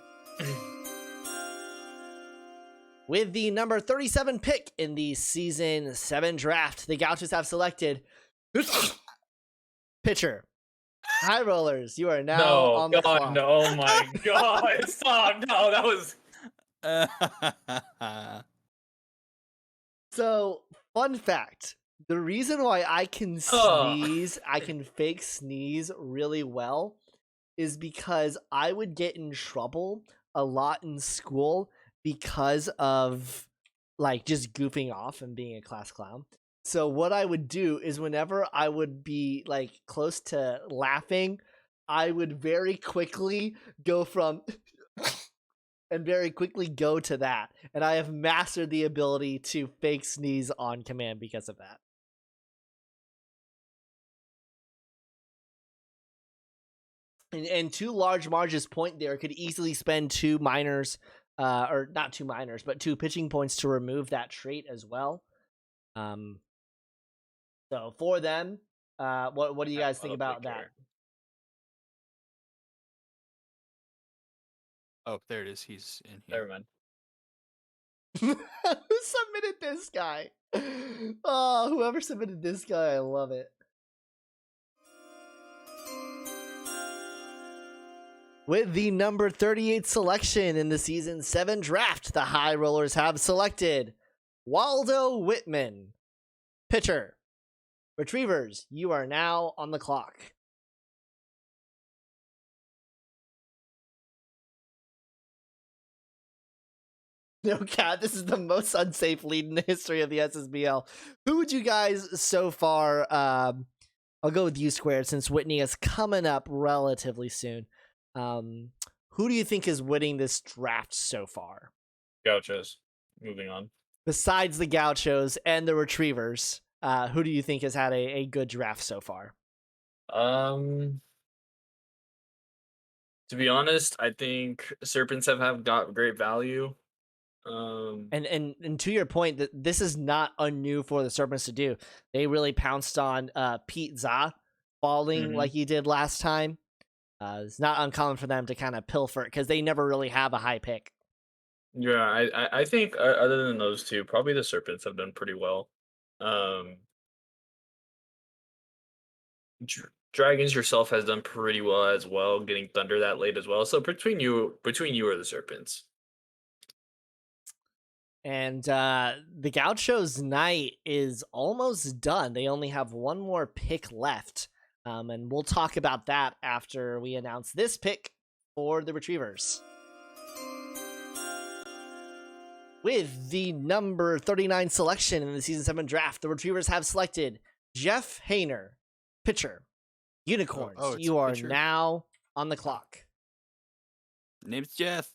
With the number 37 pick in the Season 7 draft, the Gauchos have selected pitcher. High Rollers, you are now No, on the God, clock. no, oh my God, stop! No, that was. So, fun fact. The reason why I can sneeze, I can fake sneeze really well, is because I would get in trouble a lot in school because of like just goofing off and being a class clown. So what I would do is whenever I would be like close to laughing, I would very quickly go from and very quickly go to that. And I have mastered the ability to fake sneeze on command because of that. And two large Marge's point there could easily spend two minors, or not two minors, but two pitching points to remove that trait as well. So for them, what do you guys think about that? Oh, there it is. He's in here. Never mind. Who submitted this guy? Oh, whoever submitted this guy, I love it. With the number 38 selection in the Season 7 draft, the High Rollers have selected Waldo Whitman, pitcher. Retrievers, you are now on the clock. No, Cat, this is the most unsafe lead in the history of the SSBL. Who would you guys so far, I'll go with you, Squared, since Whitney is coming up relatively soon. Who do you think is winning this draft so far? Gauchos. Moving on. Besides the Gauchos and the Retrievers, who do you think has had a good draft so far? To be honest, I think Serpents have got great value. And to your point, that this is not unnew for the Serpents to do. They really pounced on Pete Za falling like he did last time. It's not uncommon for them to kind of pilfer it because they never really have a high pick. Yeah, I think other than those two, probably the Serpents have done pretty well. Dragons yourself has done pretty well as well, getting Thunder that late as well. So between you or the Serpents. And the Gauchos' night is almost done. They only have one more pick left. And we'll talk about that after we announce this pick for the Retrievers. With the number 39 selection in the Season 7 draft, the Retrievers have selected Jeff Hainer, pitcher. Unicorns, you are pitcher. now on the clock. Name's Jeff.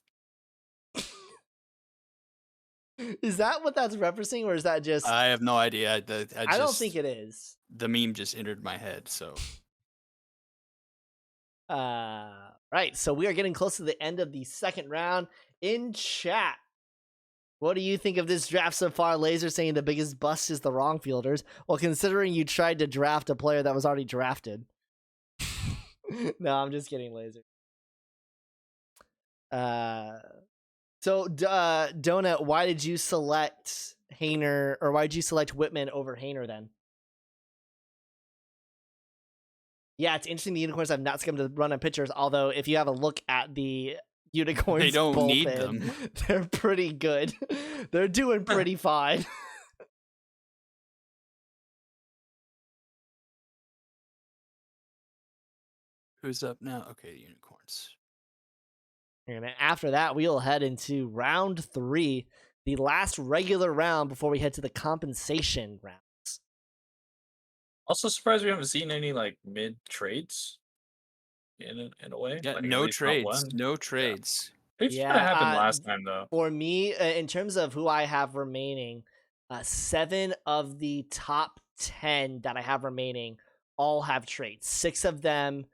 Is that what that's referencing, or is that just... I have no idea. I don't think it is. The meme just entered my head, so... Right, so we are getting close to the end of the second round. In chat, what do you think of this draft so far? Laser saying the biggest bust is the wrong fielders. Well, considering you tried to draft a player that was already drafted. No, I'm just kidding, Laser. So, Donut, why did you select Hainer, or why did you select Whitman over Hainer then? Yeah, it's interesting the Unicorns have not skimmed to run on pitchers, although if you have a look at the Unicorns They don't bullpen, need them. They're pretty good. They're doing pretty fine. Who's up now? Okay, the Unicorns. And after that, we'll head into round 3, the last regular round before we head to the compensation rounds. Also surprised we haven't seen any like mid trades. In a way. Yeah, Like, no at least not trades. one. No trades. It's Yeah, kind of happened last time though. For me, in terms of who I have remaining, 7 of the top 10 that I have remaining all have trades. 6 of them,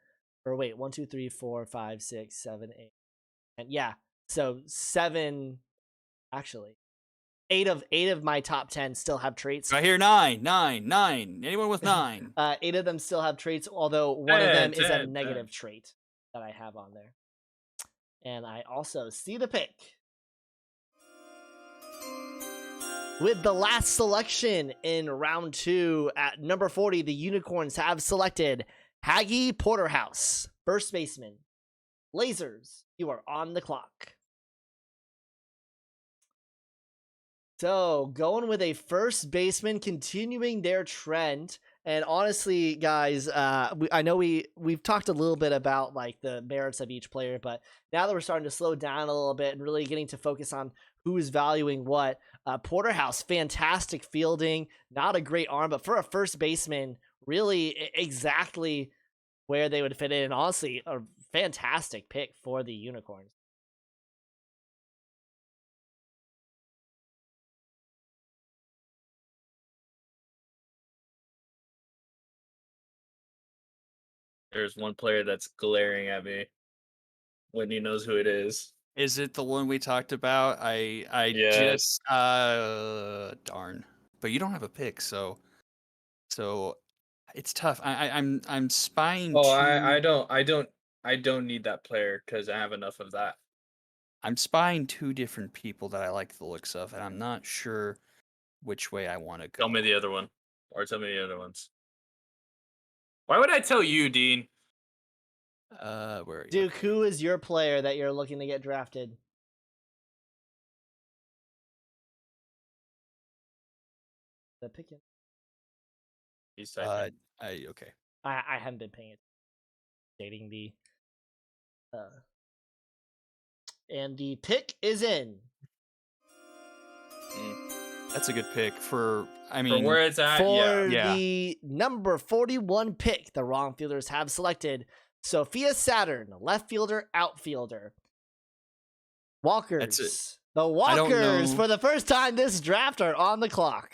or wait, 1, 2, 3, 4, 5, 6, 7, 8. And yeah, so 7, actually. 8 of my top 10 still have traits. I hear 9. Anyone with 9? 8 of them still have traits, although one of them is a 10. negative trait that I have on there. And I also see the pick. With the last selection in round 2 at number 40, the Unicorns have selected Haggy Porterhouse, first baseman. Lasers, you are on the clock. So, going with a first baseman, continuing their trend. And honestly, guys, I know we've talked a little bit about like the merits of each player, but now that we're starting to slow down a little bit and really getting to focus on who's valuing what, Porterhouse, fantastic fielding, not a great arm, but for a first baseman, really exactly where they would fit in. And honestly, a fantastic pick for the Unicorns. There's one player that's glaring at me. Whitney knows who it is. Is it the one we talked about? I Yes. just darn. But you don't have a pick, so it's tough. I'm spying Oh, two I don't need that player because I have enough of that. I'm spying 2 different people that I like the looks of, and I'm not sure which way I want to go. Tell me the other one, or tell me the other ones. Why would I tell you, Dean? Where are you? Duke, who is your player that you're looking to get drafted? The picking. He's typing. Okay. I haven't been paying it. Dating the and the pick is in. That's a good pick for For where it's at, For yeah. the number 41 pick, the wrong fielders have selected Sophia Saturn, left fielder, outfielder. Walkers. The Walkers, know. for the first time this draft, are on the clock.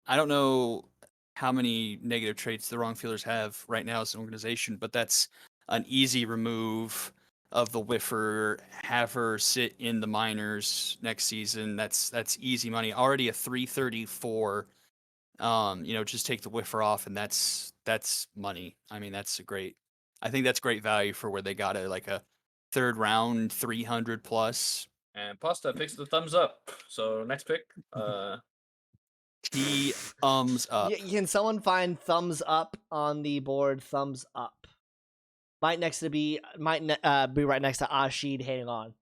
I don't know how many negative traits the wrong fielders have right now as an organization, but that's an easy remove of the whiffer. Have her sit in the minors next season. That's easy money. Already a 334. Just take the whiffer off, and that's money. I mean, I think that's great value for where they got it, like a 3rd round, 300 plus. And Pasta picks the thumbs up. So next pick. T thumbs up. Can someone find thumbs up on the board? Thumbs up. Might be right next to Ashid. Hang on.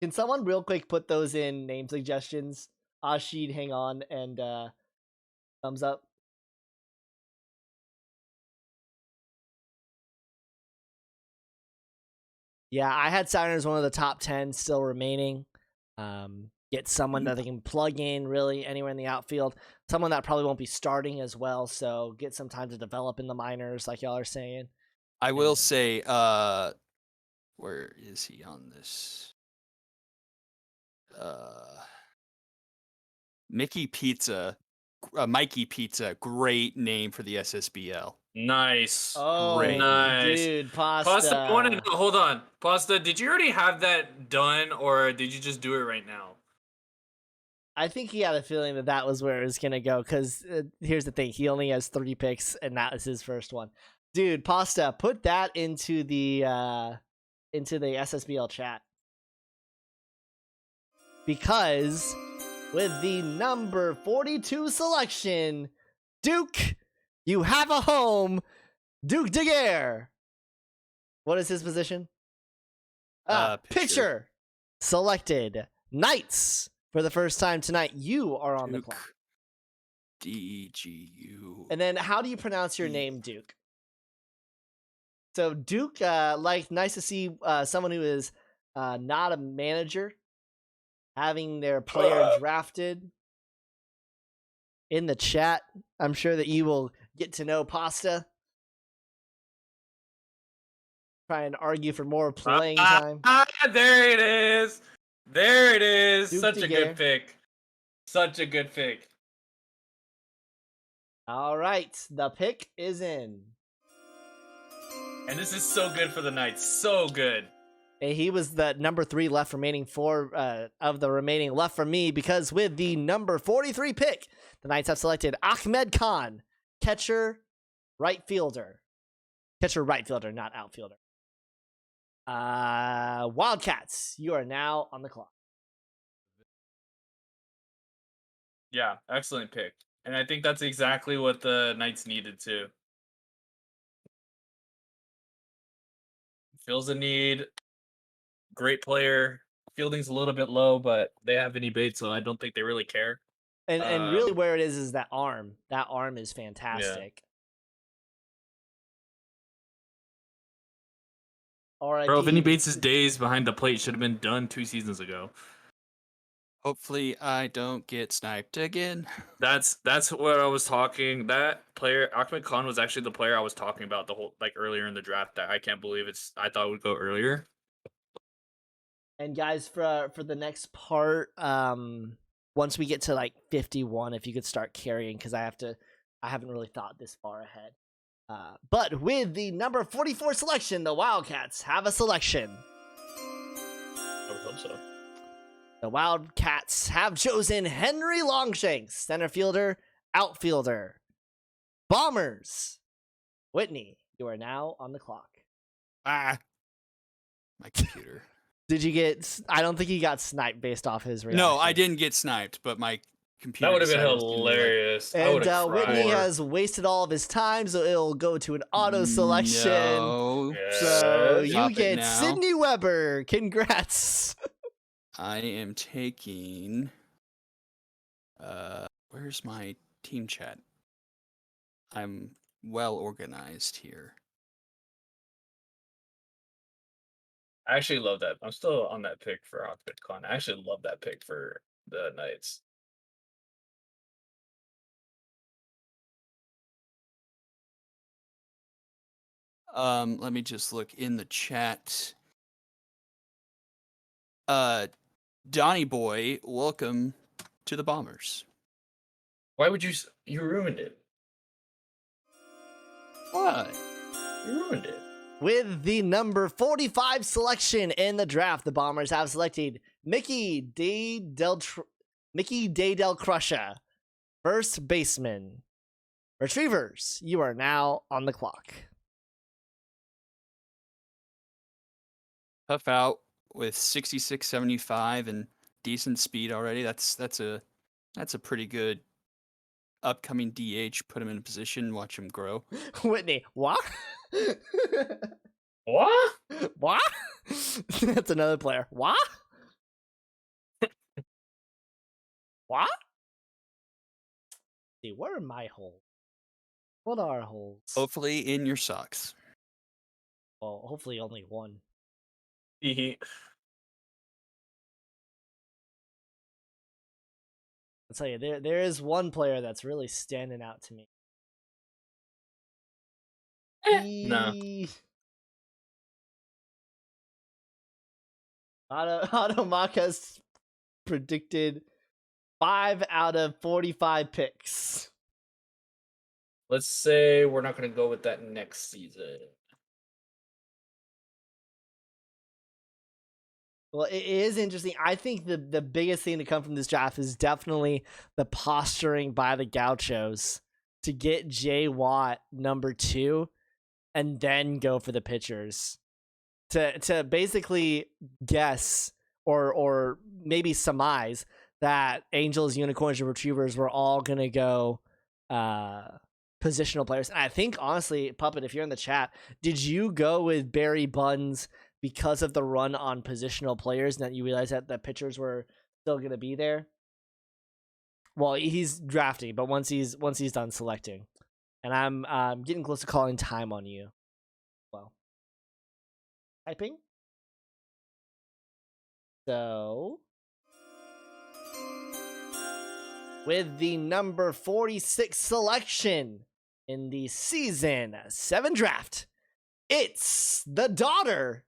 Can someone real quick put those in name suggestions? Ashid, hang on, and thumbs up. Yeah, I had Saturn as one of the top 10 still remaining. Get someone that they can plug in really anywhere in the outfield. Someone that probably won't be starting as well, so get some time to develop in the minors, like y'all are saying. I will say, where is he on this? Mikey Pizza, Mikey Pizza, great name for the SSBL. Nice. Oh, Great. Nice. dude, Pasta. Pasta, I want to know. Hold on, Pasta. Did you already have that done, or did you just do it right now? I think he had a feeling that was where it was gonna go. Because here's the thing: he only has 3 picks, and that was his first one. Dude, Pasta, put that into the SSBL chat, because with the number 42 selection, Duke, you have a home. Duke Daguerre. What is his position? Pitcher. Selected. Knights. For the first time tonight, you are on the clock. DGU. And then how do you pronounce your name, Duke? So Duke, nice to see someone who is not a manager having their player drafted in the chat. I'm sure that you will get to know Pasta. Try and argue for more playing time. There it is. There it is. Duke Such a Daguerre. good pick. Such a good pick. All right, the pick is in. And this is so good for the Knights. So good. He was the number 3 left remaining of the remaining left for me, because with the number 43 pick, the Knights have selected Ahmed Khan, catcher, right fielder. Catcher, right fielder, not outfielder. Wildcats, you are now on the clock. Yeah, excellent pick. And I think that's exactly what the Knights needed too. Fills a need. Great player. Fielding's a little bit low, but they have Vinny Bates, so I don't think they really care. And really where it is that arm. That arm is fantastic. All right, Bro, Vinny Bates' days behind the plate should have been done 2 seasons ago. Hopefully, I don't get sniped again. That's what I was talking. That player, Ahmed Khan, was actually the player I was talking about the whole earlier in the draft. That I can't believe I thought it would go earlier. And guys, for the next part, once we get to like 51, if you could start carrying, because I haven't really thought this far ahead. But with the number 44 selection, the Wildcats have a selection. I would hope so. The Wildcats have chosen Henry Longshanks, center fielder, outfielder. Bombers. Whitney, you are now on the clock. My computer. Did you get... I don't think he got sniped based off his reaction. No, I didn't get sniped, but my computer. That would have been decided to do, like, hilarious. I And would've Whitney cried. has wasted all of his time, so it'll go to an auto selection. No. So Yes. you Stop it get now. Sydney Weber. Congrats. I am taking. Where's my team chat? I'm well organized here. I actually love that. I'm still on that pick for Ahmed Khan. I actually love that pick for the Knights. Let me just look in the chat. Donnie Boy, welcome to the Bombers. Why would you ruined it? What? You ruined it. With the number 45 selection in the draft, the Bombers have selected Mickey Day Del Crusher, first baseman. Retrievers, you are now on the clock. Tough out with 66.75 and decent speed already. That's a pretty good upcoming DH. Put him in a position, watch him grow. Whitney, what? What? What? That's another player. What? What? See, where are my holes? What are holes? Hopefully in your socks. Well, hopefully only one. He I'll tell you, there is one player that's really standing out to me. No. Otto Maka's predicted 5 out of 45 picks. Let's say we're not going to go with that next season. Well, it is interesting. I think the biggest thing to come from this draft is definitely the posturing by the Gauchos to get Jay Watt number 2 and then go for the pitchers. To basically guess or maybe surmise that Angels, Unicorns, and Retrievers were all going to go positional players. And I think, honestly, Puppet, if you're in the chat, did you go with Barry Bonds because of the run on positional players and that you realized that the pitchers were still going to be there? Well, he's drafting, but once he's done selecting. And I'm getting close to calling time on you. Well, typing. So, with the number 46 selection in the season 7 draft, it's the daughter.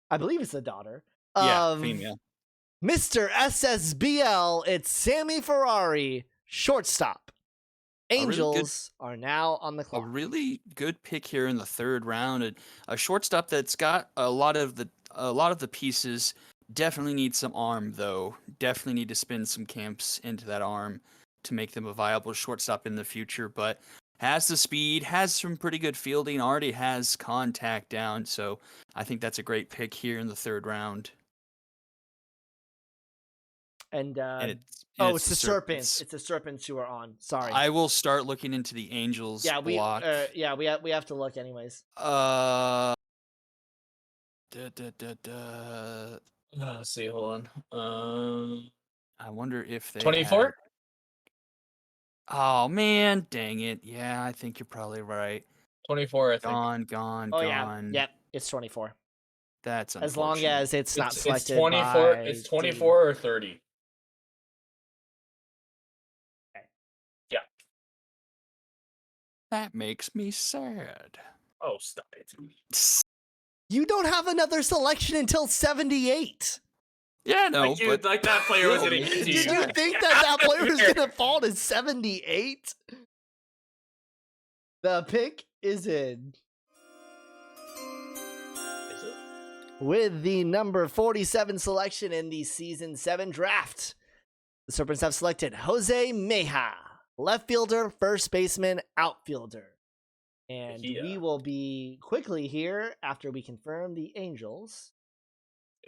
I believe it's the daughter of Female. Mr. SSBL. It's Sammy Ferrari, shortstop. really good- Angels are now on the A clock. really good pick here in the 3rd round. A shortstop that's got a lot of the a lot of the pieces definitely need some arm, though. Definitely need to spin some camps into that arm to make them a viable shortstop in the future. But has the speed, has some pretty good fielding, already has contact down. So I think that's a great pick here in the 3rd round. And It's the Serpents. It's the Serpents who are on. Sorry. I will start looking into the Angels block. We have to look anyways. Let's see. Hold on. I wonder if they 24. Oh man, dang it! Yeah, I think you're probably right. 24. I think. Gone. Oh yeah, yep. It's 24. That's as long unfortunate. as it's not selected. It's 24. By It's 24 Dean. or 30. Okay. Yeah. That makes me sad. Oh, stop it. You don't have another selection until 78. Yeah, no, Like, dude, but like that player was gonna Did get to Did you. you think that player was gonna fall to 78? The pick is in. Is it? With the number 47 selection in the Season 7 draft, the Serpents have selected Jose Meja, left fielder, first baseman, outfielder. And we will be quickly here after we confirm the Angels.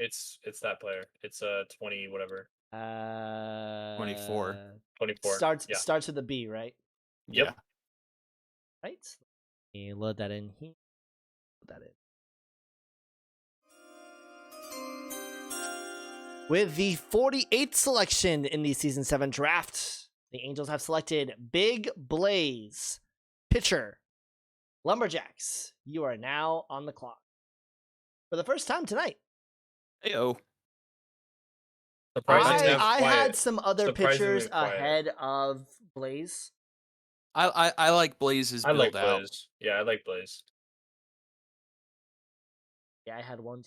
It's that player. It's 20 whatever. 24. 24. Starts with a B, right? Yep. Yeah. Right. Let me load that in here. Put that in. With the 48th selection in the Season 7 draft, the Angels have selected Big Blaze, pitcher. Lumberjacks, you are now on the clock. For the first time tonight. Heyo. I had some other pitchers quiet. ahead of Blaze. I like Blaze's I build like out. Blaze. Yeah, I like Blaze. Yeah, I had one.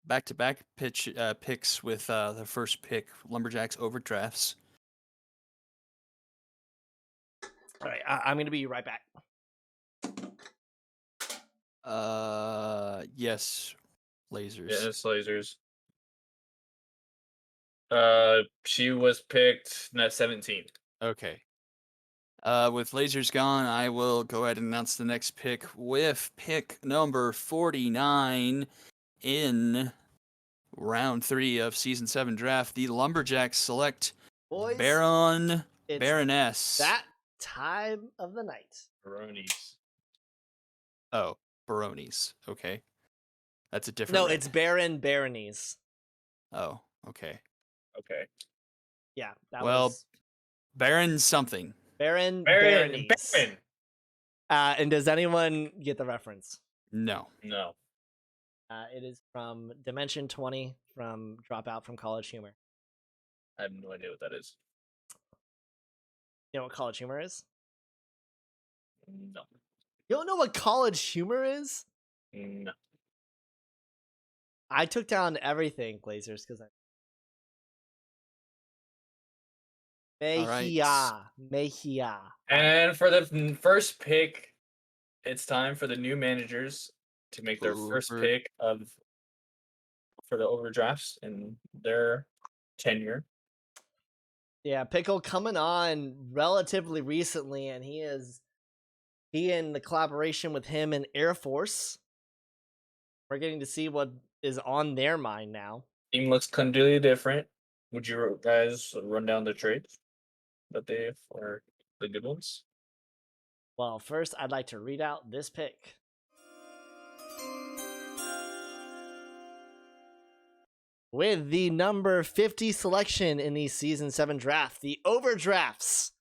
Back-to-back picks with the first pick, Lumberjacks over drafts. All right, I'm going to be right back. Yes, lasers. Yeah, it's lasers. She was picked at 17. Okay. With lasers gone, I will go ahead and announce the next pick with pick number 49 in round 3 of Season 7 draft. The Lumberjacks select Boys, it's Baroness. that time of the night. Baronies. Oh, Baronies. Okay. That's a different No, red. it's Baron Baronies. Oh, okay. Okay. Yeah, that Well, was Baron something. Baron Baron. Baronies. Baron. And does anyone get the reference? No. No. It is from Dimension 20 from Dropout from College Humor. I have no idea what that is. You know what College Humor is? No. You don't know what College Humor is? No. I took down everything, Glazers, because I. Mejia. And for the first pick, it's time for the new managers to make their first pick for the overdrafts in their tenure. Yeah, Pickle coming on relatively recently, and he in the collaboration with him and Air Force. We're getting to see what is on their mind now. Team looks completely different. Would you guys run down the trades that they for the good ones? Well, first, I'd like to read out this pick. With the number 50 selection in the Season 7 draft, the Overdrafts,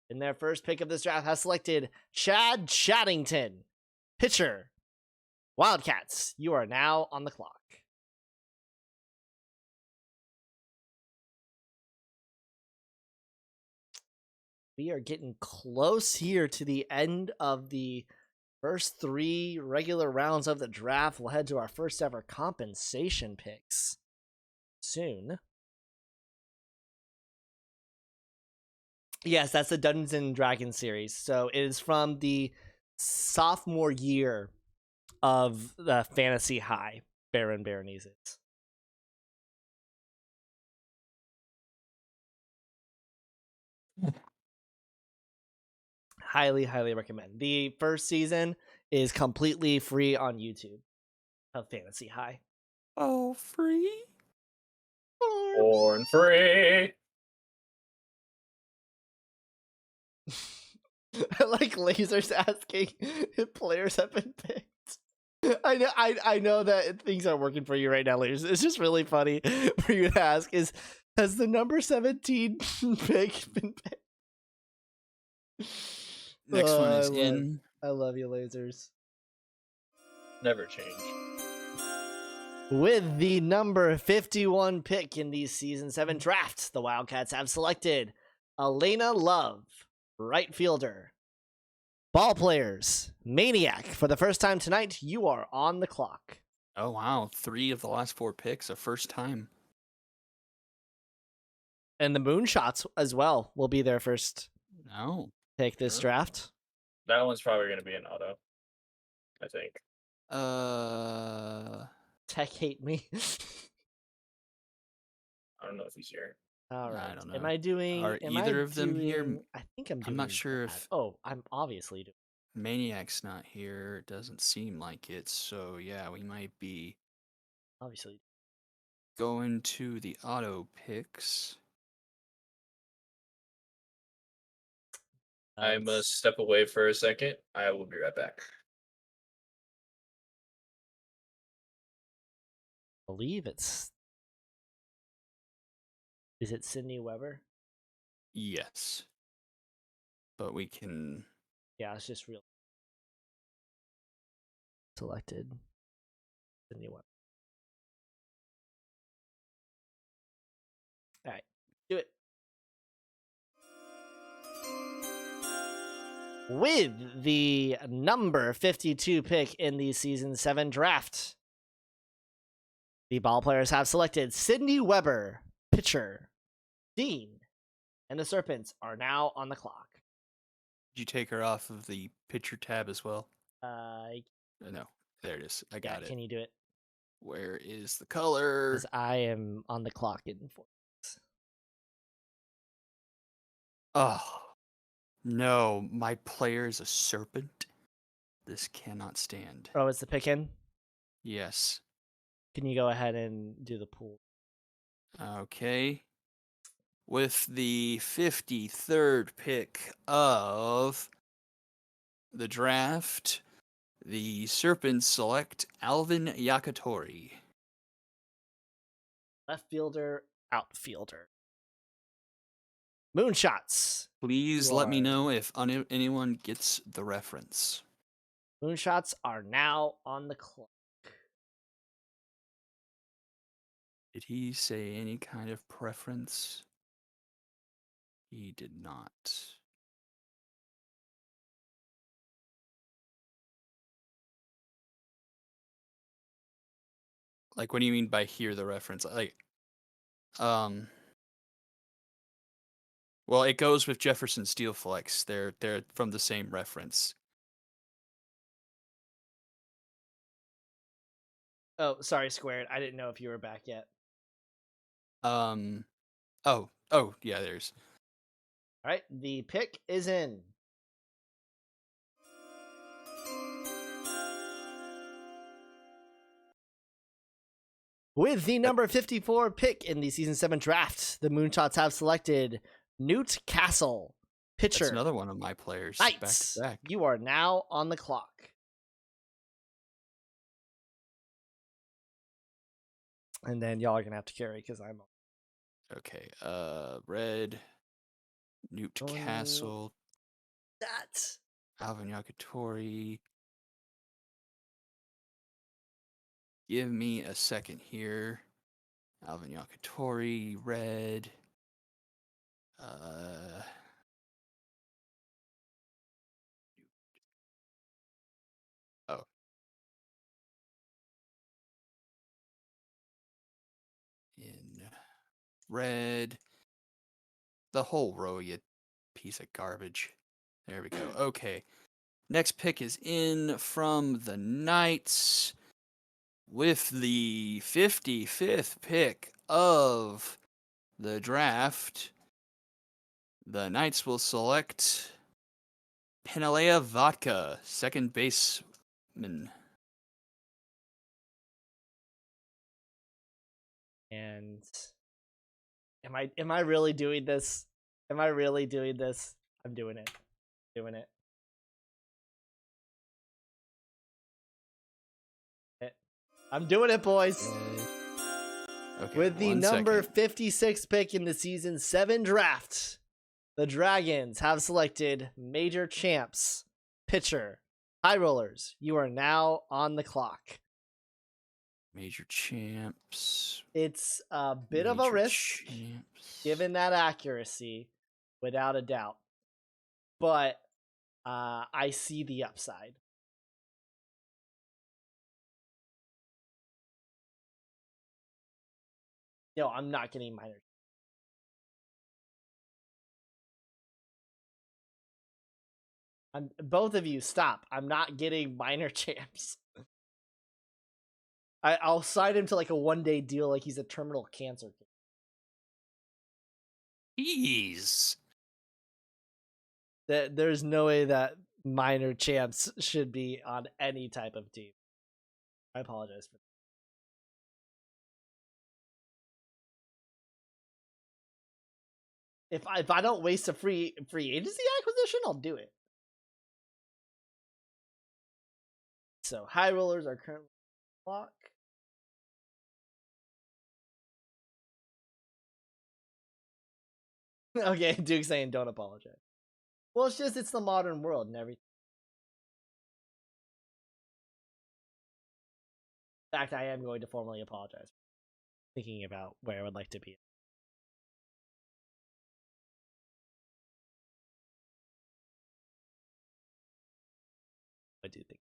in their first pick of this draft, has selected Chad Chattington, pitcher. Wildcats, you are now on the clock. We are getting close here to the end of the first 3 regular rounds of the draft. We'll head to our first ever compensation picks soon. Yes, that's the Dungeons and Dragons series. So it is from the sophomore year of the Fantasy High Baron Baroneses. Highly, highly recommend. The first season is completely free on YouTube of Fantasy High. Oh, free? Born free. I like lasers asking if players have been picked. I know that things aren't working for you right now, lasers. It's just really funny for you to ask has the number 17 pick been picked? Next one Oh, is in. I love you, lasers. Never change. With the number 51 pick in the season 7 draft, the Wildcats have selected Elena Love, right fielder. Ball players, Maniac. For the first time tonight, you are on the clock. Oh, wow. 3 of the last 4 picks, a first time. And the Moonshots as well will be their first No. pick this Sure. draft. That one's probably going to be an auto, I think. Tech hate me. I don't know if he's here. All right. I don't Am know. I doing? Are am either I of them here? doing- I think I'm doing. I'm not sure bad. if- Oh, I'm obviously doing. Maniac's not here. It doesn't seem like it. So, yeah, we might be Obviously. going to the auto picks. I Let's- must step away for a second. I will be right back. believe it's. Is it Sydney Weber? Yes. But we can. Yeah, it's just real. Selected. Sydney Weber. All right, do it. With the number 52 pick in the season 7 draft, the ball players have selected Sydney Weber, pitcher, Dean, and the Serpents are now on the clock. Did you take her off of the picture tab as well? No, There it is. I got it. Can you do it? Where is the color? Because I am on the clock in 4 minutes. Oh, no. My player is a serpent. This cannot stand. Oh, it's the pick in? Yes. Can you go ahead and do the pool? Okay. With the 53rd pick of the draft, the Serpents select Alvin Yakitori. Left fielder, outfielder. Moonshots. Please You let me are- know if anyone gets the reference. Moonshots are now on the clock. Did he say any kind of preference? He did not. Like, what do you mean by hear the reference? Like, well, it goes with Jefferson Steelflex. They're from the same reference. Oh, sorry, Squared. I didn't know if you were back yet. Oh, yeah, there's. All right, the pick is in. With the number 54 pick in the season 7 draft, the Moonshots have selected Newt Castle, pitcher. That's another one of my players. Knights. Back to back. You are now on the clock. And then y'all are gonna have to carry because I'm. Okay. Red. Newt Oh. Castle. That. Alvin Yakitori. Give me a second here. Alvin Yakitori, red. Oh. In red. The whole row, you piece of garbage. There we go. Okay. Next pick is in from the Knights with the 55th pick of the draft. The Knights will select Penalea Vodka, second baseman. And am I really doing this? Am I really doing this? I'm doing it. Doing it. I'm doing it, boys. Okay, With the one number second. 56 pick in the season 7 draft, the Dragons have selected Major Champs pitcher. High Rollers, you are now on the clock. Major Champs. It's a bit of a Major risk, Champs. given that accuracy, without a doubt. But I see the upside. No, I'm not getting minor. Both of you, stop. I'm not getting minor champs. I'll sign him to like a 1-day deal like he's a terminal cancer. Jeez. There's no way that minor champs should be on any type of team. I apologize for that. If I don't waste a free agency acquisition, I'll do it. So High Rollers are currently on the clock. Okay, Duke saying don't apologize. Well, it's the modern world and everything. In fact, I am going to formally apologize. Thinking about where I would like to be. I do think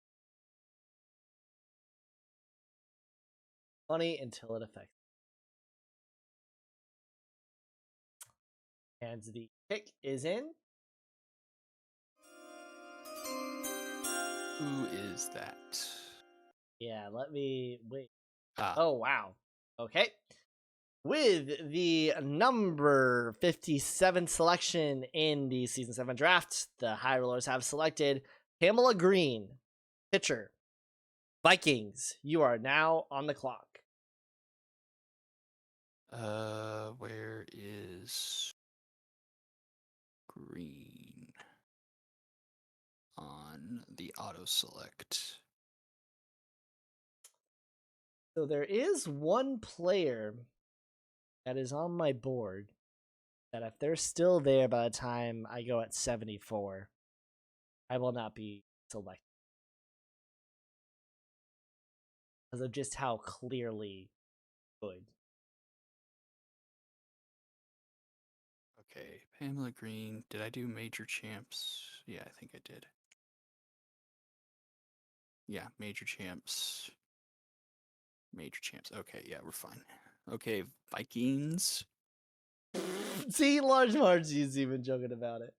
funny until it affects. And the pick is in. Who is that? Yeah, let me wait. Ah, Oh, wow. Okay. With the number 57 selection in the Season 7 draft, the High Rollers have selected Pamela Green, pitcher. Vikings, you are now on the clock. where is Green on the auto select? So there is one player that is on my board that if they're still there by the time I go at 74, I will not be selected. Because of just how clearly good. Okay, Pamela Green. Did I do Major Champs? Yeah, I think I did. Yeah, Major Champs. Major Champs. Okay, yeah, we're fine. Okay, Vikings. See, Large Margie's even joking about it.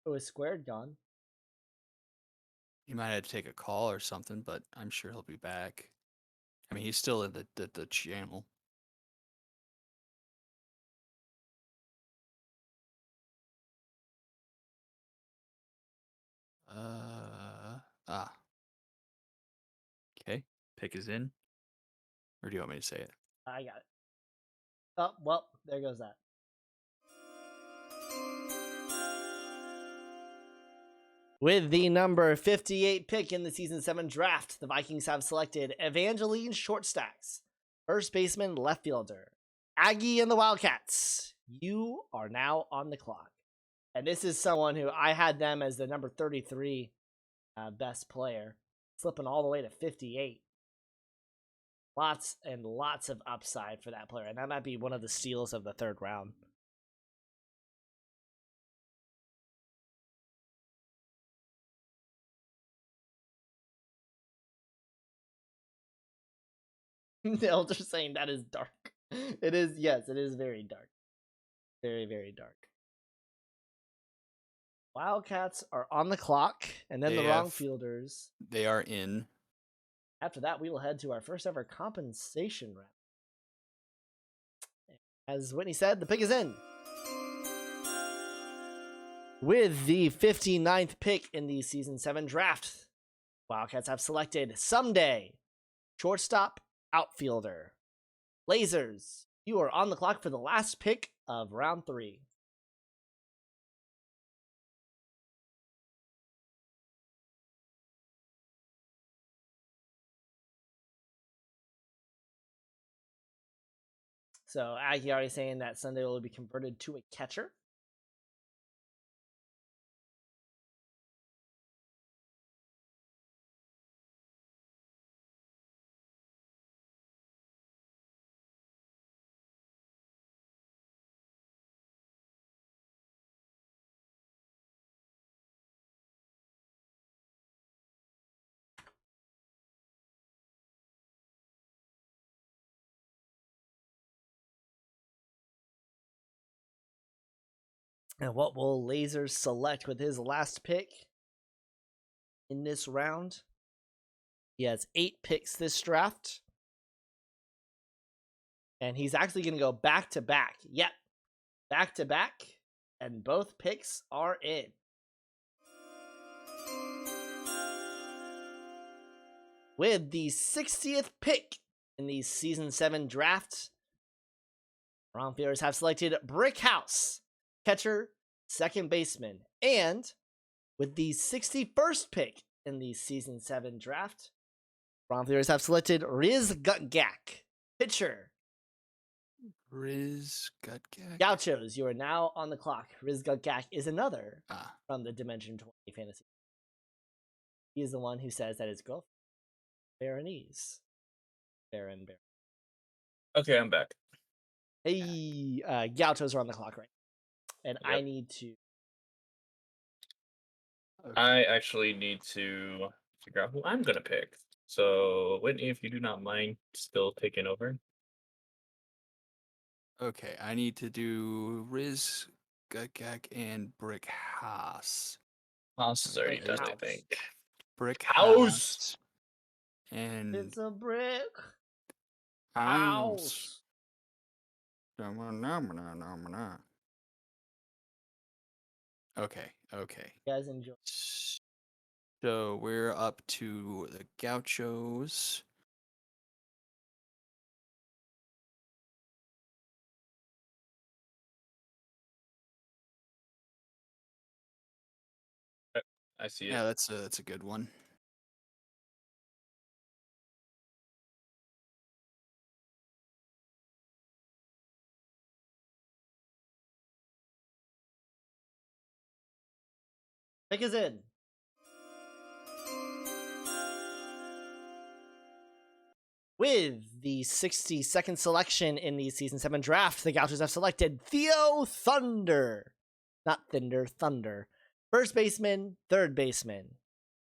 Oh, is Squared gone? He might have to take a call or something, but I'm sure he'll be back. I mean, he's still in the channel. Ah. Okay, pick is in. Or do you want me to say it? I got it. Oh, well, there goes that. With the number 58 pick in the Season 7 draft, the Vikings have selected Evangeline Shortstacks, first baseman, left fielder. Aggie and the Wildcats, you are now on the clock. And this is someone who I had them as the number 33 best player, slipping all the way to 58. Lots and lots of upside for that player, and that might be one of the steals of the third round. The Elder saying that is dark. It is, yes, it is very dark. Very, very dark. Wildcats are on the clock, and then They the wrong have- fielders. They are in. After that, we will head to our first ever compensation round. As Whitney said, the pick is in. With the 59th pick in the Season 7 draft, Wildcats have selected Someday, shortstop, outfielder. Lasers, you are on the clock for the last pick of round 3. So Aggie already saying that Sunday will be converted to a catcher. And what will Lasers select with his last pick in this round? He has 8 picks this draft. And he's actually going to go back to back. Yep. Back to back. And both picks are in. With the 60th pick in the Season 7 draft, Wrong Fielders have selected Brick House, catcher, second baseman. And with the 61st pick in the Season 7 draft, Wrong Fielders have selected Riz Gutgak, pitcher. Riz Gutgak. Gauchos, you are now on the clock. Riz Gutgak is another Ah, from the Dimension 20 fantasy. He is the one who says that his girlfriend, Baronese. Baron. Okay, I'm back. Hey, Gauchos are on the clock right now. And I Yep. need to. okay. I actually need to figure out who I'm gonna pick. So Whitney, if you do not mind still taking over. Okay, I need to do Riz Gutgak and Brick House. House is already Brick done, I House. think. Brick House! And It's a brick house. house. Okay, okay. You guys enjoy. So we're up to the Gauchos. I see it. Yeah, that's a good one. Pick is in. With the 62nd selection in the Season 7 draft, the Gauchos have selected Theo Thunder. Not Thunder, Thunder. First baseman, third baseman.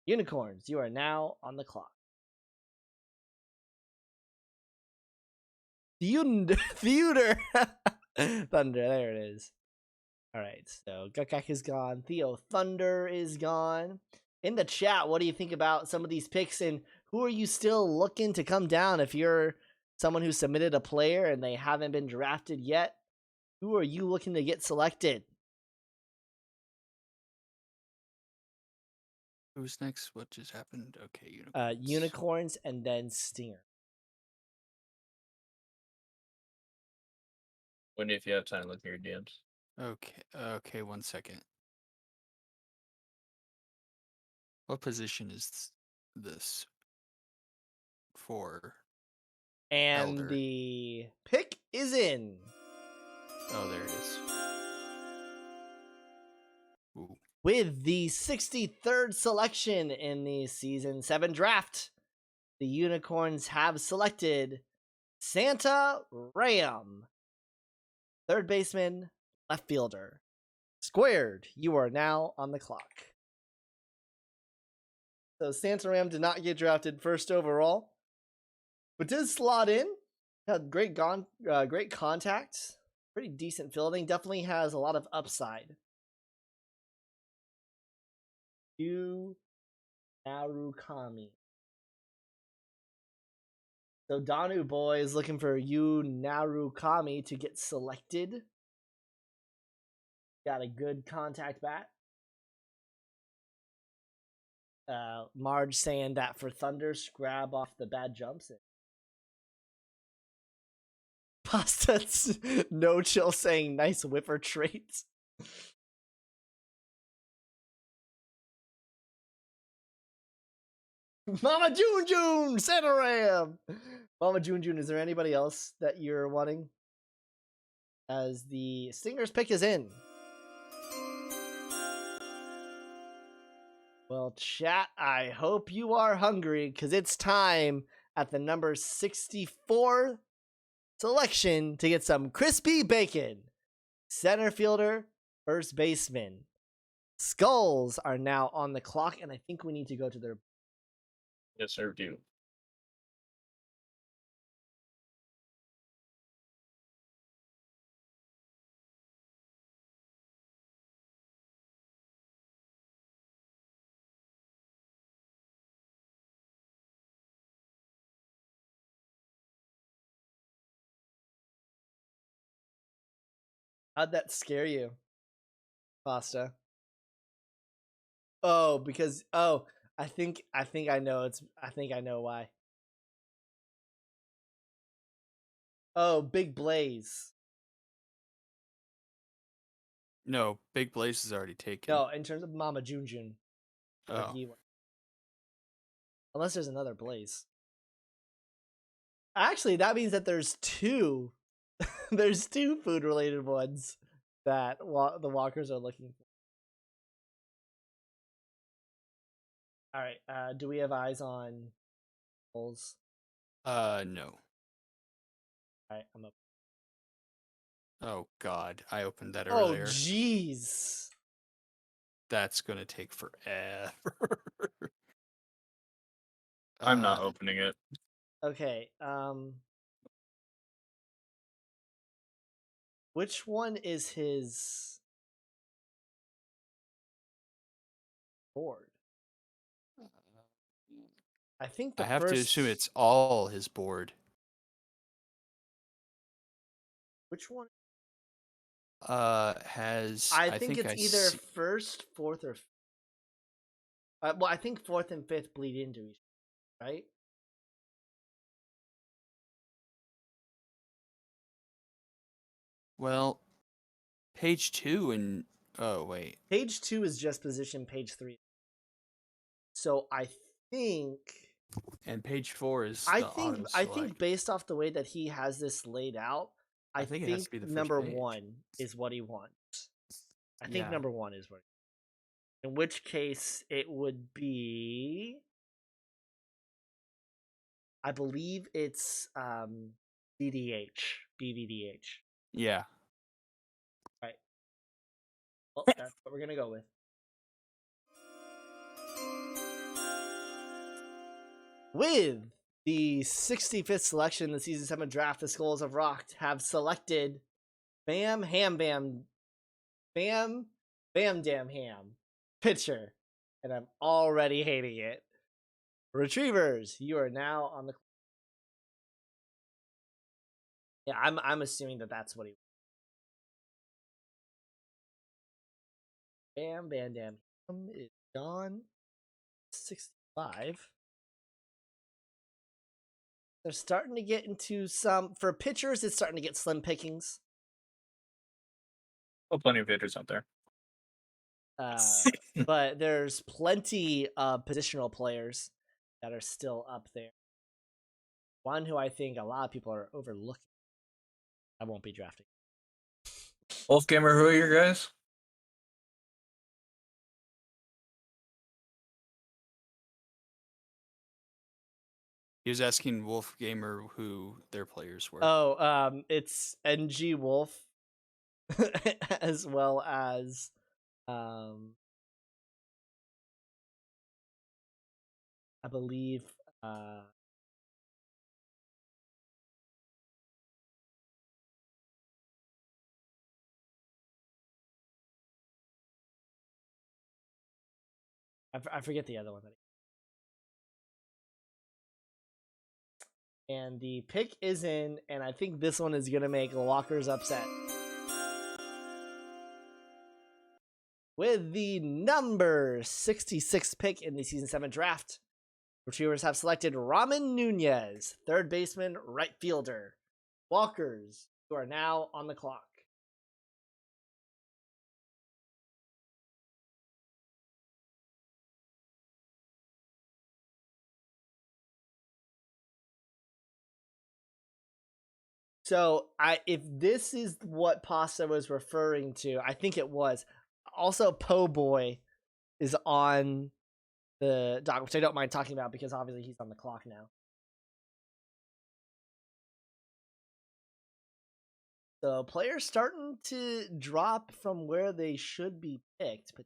Unicorns, you are now on the clock. Thunder. Thunder, there it is. Alright, so Gutgak is gone. Theo Thunder is gone. In the chat, what do you think about some of these picks, and who are you still looking to come down? If you're someone who submitted a player and they haven't been drafted yet, who are you looking to get selected? Who's next? What just happened? Okay, Unicorns. Unicorns and then Stinger. Whitney, if you have time, look at your DMs. Okay, 1 second. What position is this for? And Elder. the pick is in. Oh, there it is. Ooh. With the 63rd selection in the Season 7 draft, the Unicorns have selected Santa Ram, third baseman, left fielder. Squared, you are now on the clock. So Santa Ram did not get drafted first overall, but did slot in. Had great contacts pretty decent fielding. Definitely has a lot of upside. Yu Narukami. So Danu boy is looking for Yu Narukami to get selected. Got a good contact bat. Marge saying that for Thunder, scrab off the bad jumps. Pasta's no chill saying nice whipper traits. Mama June June, Sanaram. Mama June June, is there anybody else that you're wanting? As the Stingers pick is in. Well, chat, I hope you are hungry because it's time at the number 64 selection to get some crispy bacon. Center fielder, first baseman. Skulls are now on the clock, and I think we need to go to their. Yes, sir, do. How'd that scare you, Pasta? Oh, because I think I know I know why. Oh, Big Blaze. No, Big Blaze is already taken. No, in terms of Mama June June. Oh. Unless there's another Blaze. Actually, that means that there's two. There's two food related ones that the walkers are looking for. All right. Do we have eyes on Bulls? No. All right, I'm up. Oh God, I opened that Oh, earlier. jeez. That's gonna take forever. I'm not opening it. Okay. Which one is his board? I think the I have first. to assume it's all his board. Which one? Has I think it's I either see- first, fourth, or. Well, I think fourth and fifth bleed into each other, right? Well, page 2 and oh wait, Page 2 is just position. Page 3. So I think. and page 4 is I the think. auto I think select. based off the way that he has this laid out, I think think, it has to be the first number page. 1 is what he wants. I think Yeah. number 1 is what. In which case, it would be. I believe it's BDH. BVDH. Yeah. Well, that's what we're gonna go with. With the 65th selection in the Season 7 draft, the Skulls of Rock have selected Bam Ham Bam Bam Bam Damn Ham pitcher. And I'm already hating it. Retrievers, you are now on the. Yeah, I'm assuming that that's what he. Bam Bam Damn Ham is gone. 65. They're starting to get into some. For pitchers, it's starting to get slim pickings. Oh, plenty of pitchers out there. But there's plenty of positional players that are still up there. One who I think a lot of people are overlooking. I won't be drafting. Wolfgamer, who are your guys? He was asking Wolf Gamer who their players were. Oh, it's NG Wolf, as well as I believe I forget the other one. And the pick is in, and I think this one is gonna make Walkers upset. With the number 66 pick in the Season 7 draft, Retrievers have selected Ramen Nunez, third baseman, right fielder. Walkers, you are now on the clock. So, if this is what Pasta was referring to, I think it was. Also, Po Boy is on the dock, which I don't mind talking about because obviously he's on the clock now. So players starting to drop from where they should be picked. But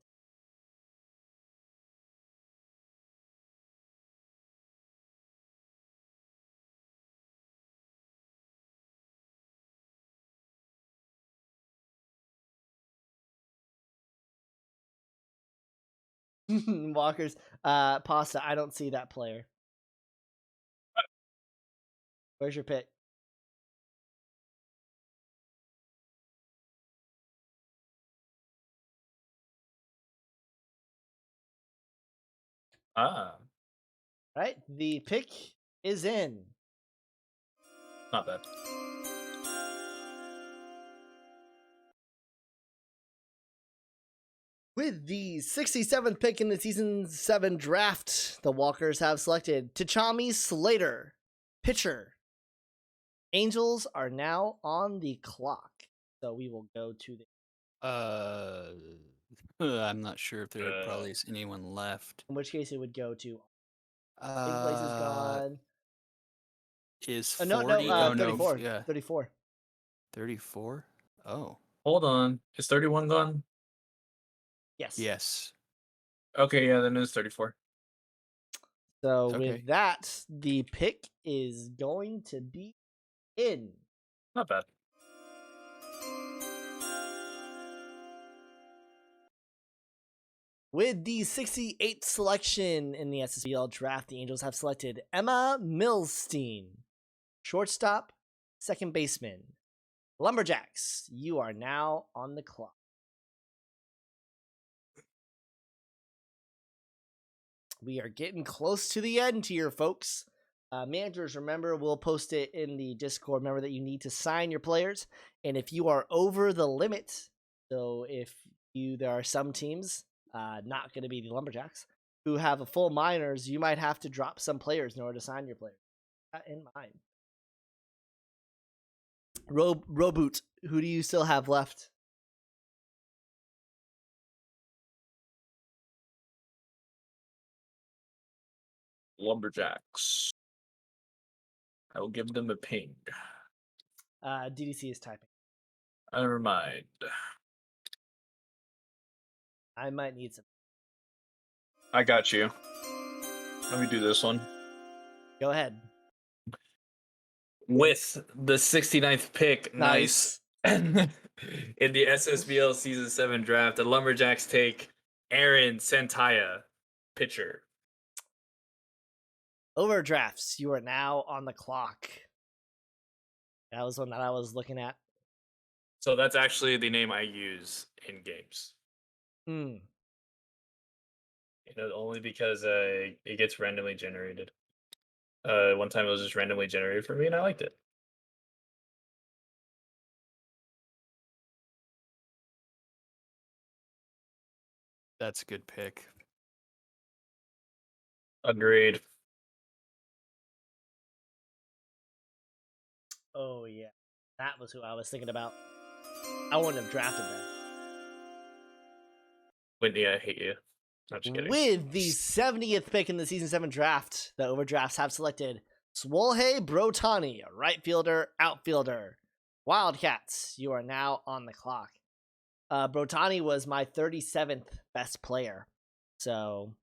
Walkers, Pasta, I don't see that player. Where's your pick? Ah, Right, the pick is in. not bad. With the 67th pick in the Season 7 draft, the Walkers have selected Tachami Slater, pitcher. Angels are now on the clock. So we will go to the... I'm not sure if there Uh, probably is anyone left. in which case it would go to... Big Place is gone. Is 40? No, 34. Yeah, 34. 34? Oh, Hold on. Is 31 gone? Yes. yes. Okay, yeah, then it's 34. So Okay. with that, the pick is going to be in. Not bad. With the 68th selection in the SSBL draft, the Angels have selected Emma Milstein, shortstop, second baseman. Lumberjacks, you are now on the clock. We are getting close to the end here, folks. Managers, remember, we'll post it in the Discord. Remember that you need to sign your players. And if you are over the limit, so if there are some teams, not going to be the Lumberjacks, who have a full minors, you might have to drop some players in order to sign your players. That in mind. Roboot, who do you still have left? Lumberjacks. I will give them a ping. DDC is typing. Never mind. I might need some. I got you. Let me do this one. Go ahead. With the 69th pick, nice. In the SSBL Season 7 draft, the Lumberjacks take Aaron Santaya, pitcher. Overdrafts, you are now on the clock. That was one that I was looking at. So that's actually the name I use in games. Only because it gets randomly generated. One time it was just randomly generated for me, and I liked it. That's a good pick. Agreed. Oh, yeah. That was who I was thinking about. I wouldn't have drafted that. Whitney, I hate you. I'm just kidding. With the 70th pick in the Season 7 draft, the Overdrafts have selected Swolhe Brotani, a right fielder, outfielder. Wildcats, you are now on the clock. Brotani was my 37th best player. So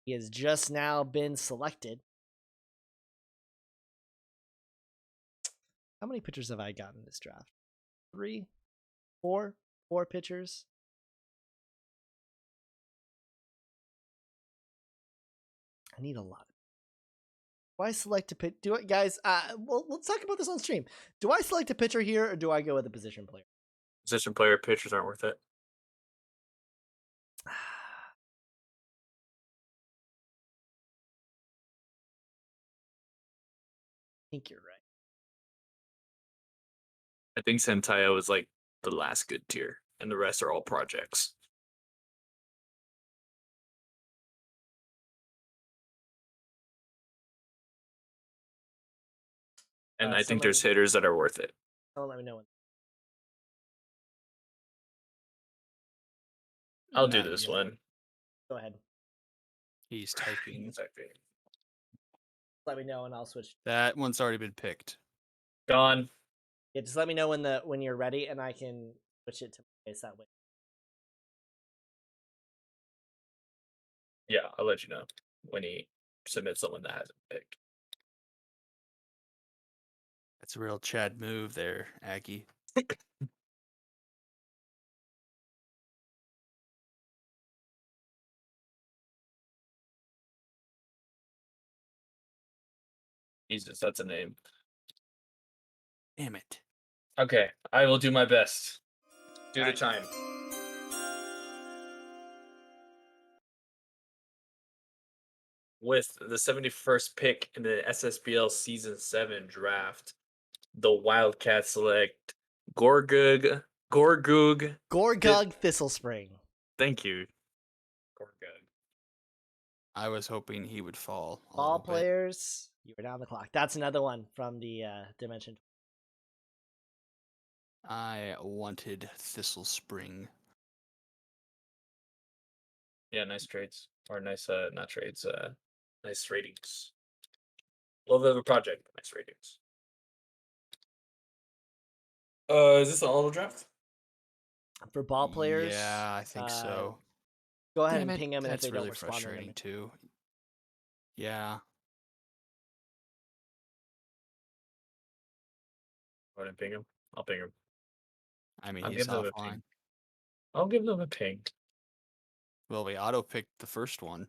he has just now been selected. How many pitchers have I gotten in this draft? 3? 4? 4 pitchers? I need a lot. Do I select a pitch? Do it, guys? Well, let's talk about this on stream. Do I select a pitcher here, or do I go with a position player? Position player pitchers aren't worth it. I think you're right. I think Sentayo is like the last good tier, and the rest are all projects. And I think there's someone- hitters that are worth it. Someone let me know when. I'll do Not this yet. one. Go ahead. He's typing. Let me know, and I'll switch. That one's already been picked. Gone. Yeah, just let me know when you're ready, and I can switch it to my face that way. Yeah, I'll let you know when he submits someone that hasn't picked. That's a real Chad move there, Aggie. Jesus, that's a name. Damn it. Okay, I will do my best. Do the Alright. chime. With the 71st pick in the SSBL Season 7 draft, the Wildcats select Gorgug. Gorgug Thistle Spring. Thank you. Gorgug. I was hoping he would fall. A Ball little bit. players, you were down the clock. That's another one from the Dimension. I wanted Thistle Spring. Yeah, nice trades. Or nice, not trades, nice ratings. Little bit of a project, but nice ratings. Is this an auto draft? For ball players, Yeah, I think so. go ahead Damn and it, ping them, and if that's they really don't respond, then frustrating too. Yeah. Go ahead and ping him. I'll ping him. I mean, I'll he's give them a ping. offline. I'll give them a ping. Well, we auto picked the first one.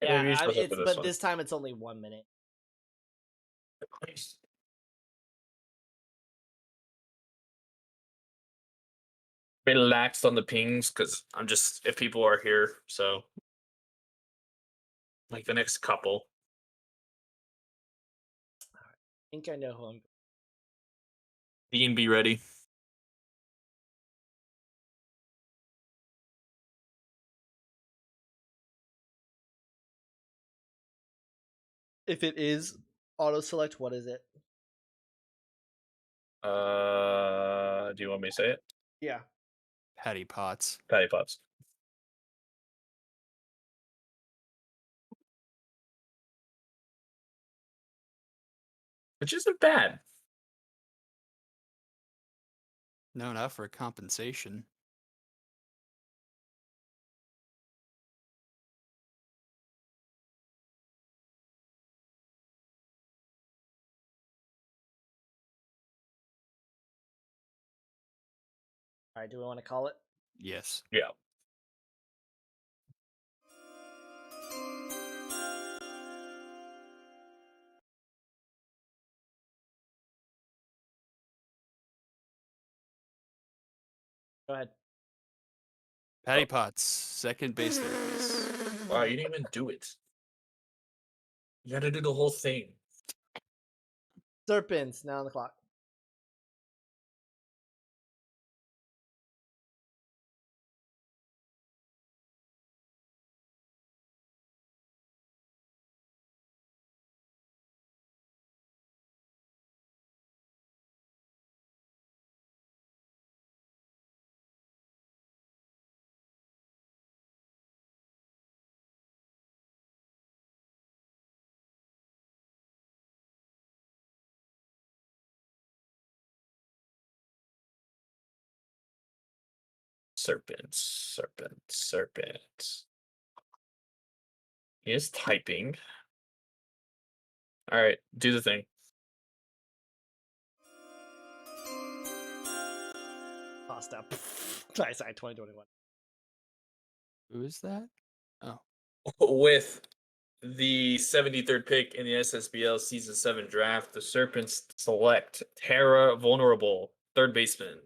yeah, maybe you should look it's for this but one. this time it's only 1 minute. Relaxed on the pings because I'm just if people are here, so like the next couple. I think I know who I'm. Dean, be ready. If it is auto select, what is it? Do you want me to say it? Yeah. Patty Potts. Patty Pops. Which isn't bad. No, not for compensation. All right. Do we want to call it? Yes. Yeah. Go ahead. Patty Potts, second base there, please. Wow, you didn't even do it. You gotta do the whole thing. Serpents now on the clock. Serpent. He is typing. All right, do the thing. Tossed up. Sorry, 2021. Who is that? With the 73rd pick in the SSBL Season 7 draft, the Serpents select Terra Vulnerable, third baseman.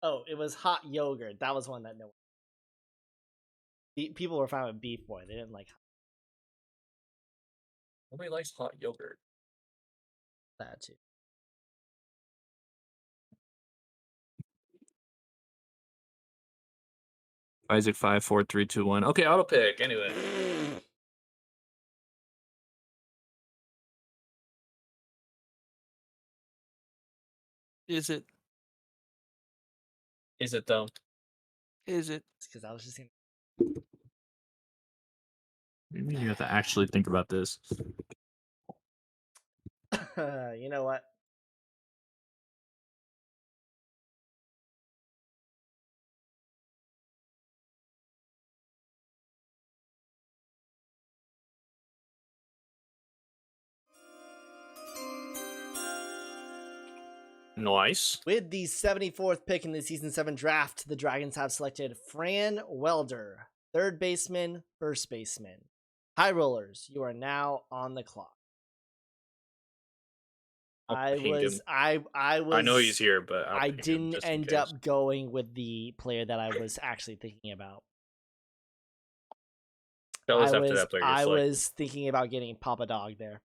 Oh, it was hot yogurt. That was one that no people were fine with Beef Boy. They didn't like Nobody likes hot yogurt. that too. Isaac 5, 4, 3, 2, 1. Okay, auto pick. Anyway. Is it? Is it though? Is it? Because I was just saying. Maybe you have to actually think about this. You know what? Nice. With the 74th pick in the Season 7 draft, the Dragons have selected Fran Welder, third baseman, first baseman. High rollers, you are now on the clock. I know he's here, but I didn't end up going with the player that I was actually thinking about. Tell us after that player. I was thinking about getting Papa Dog there,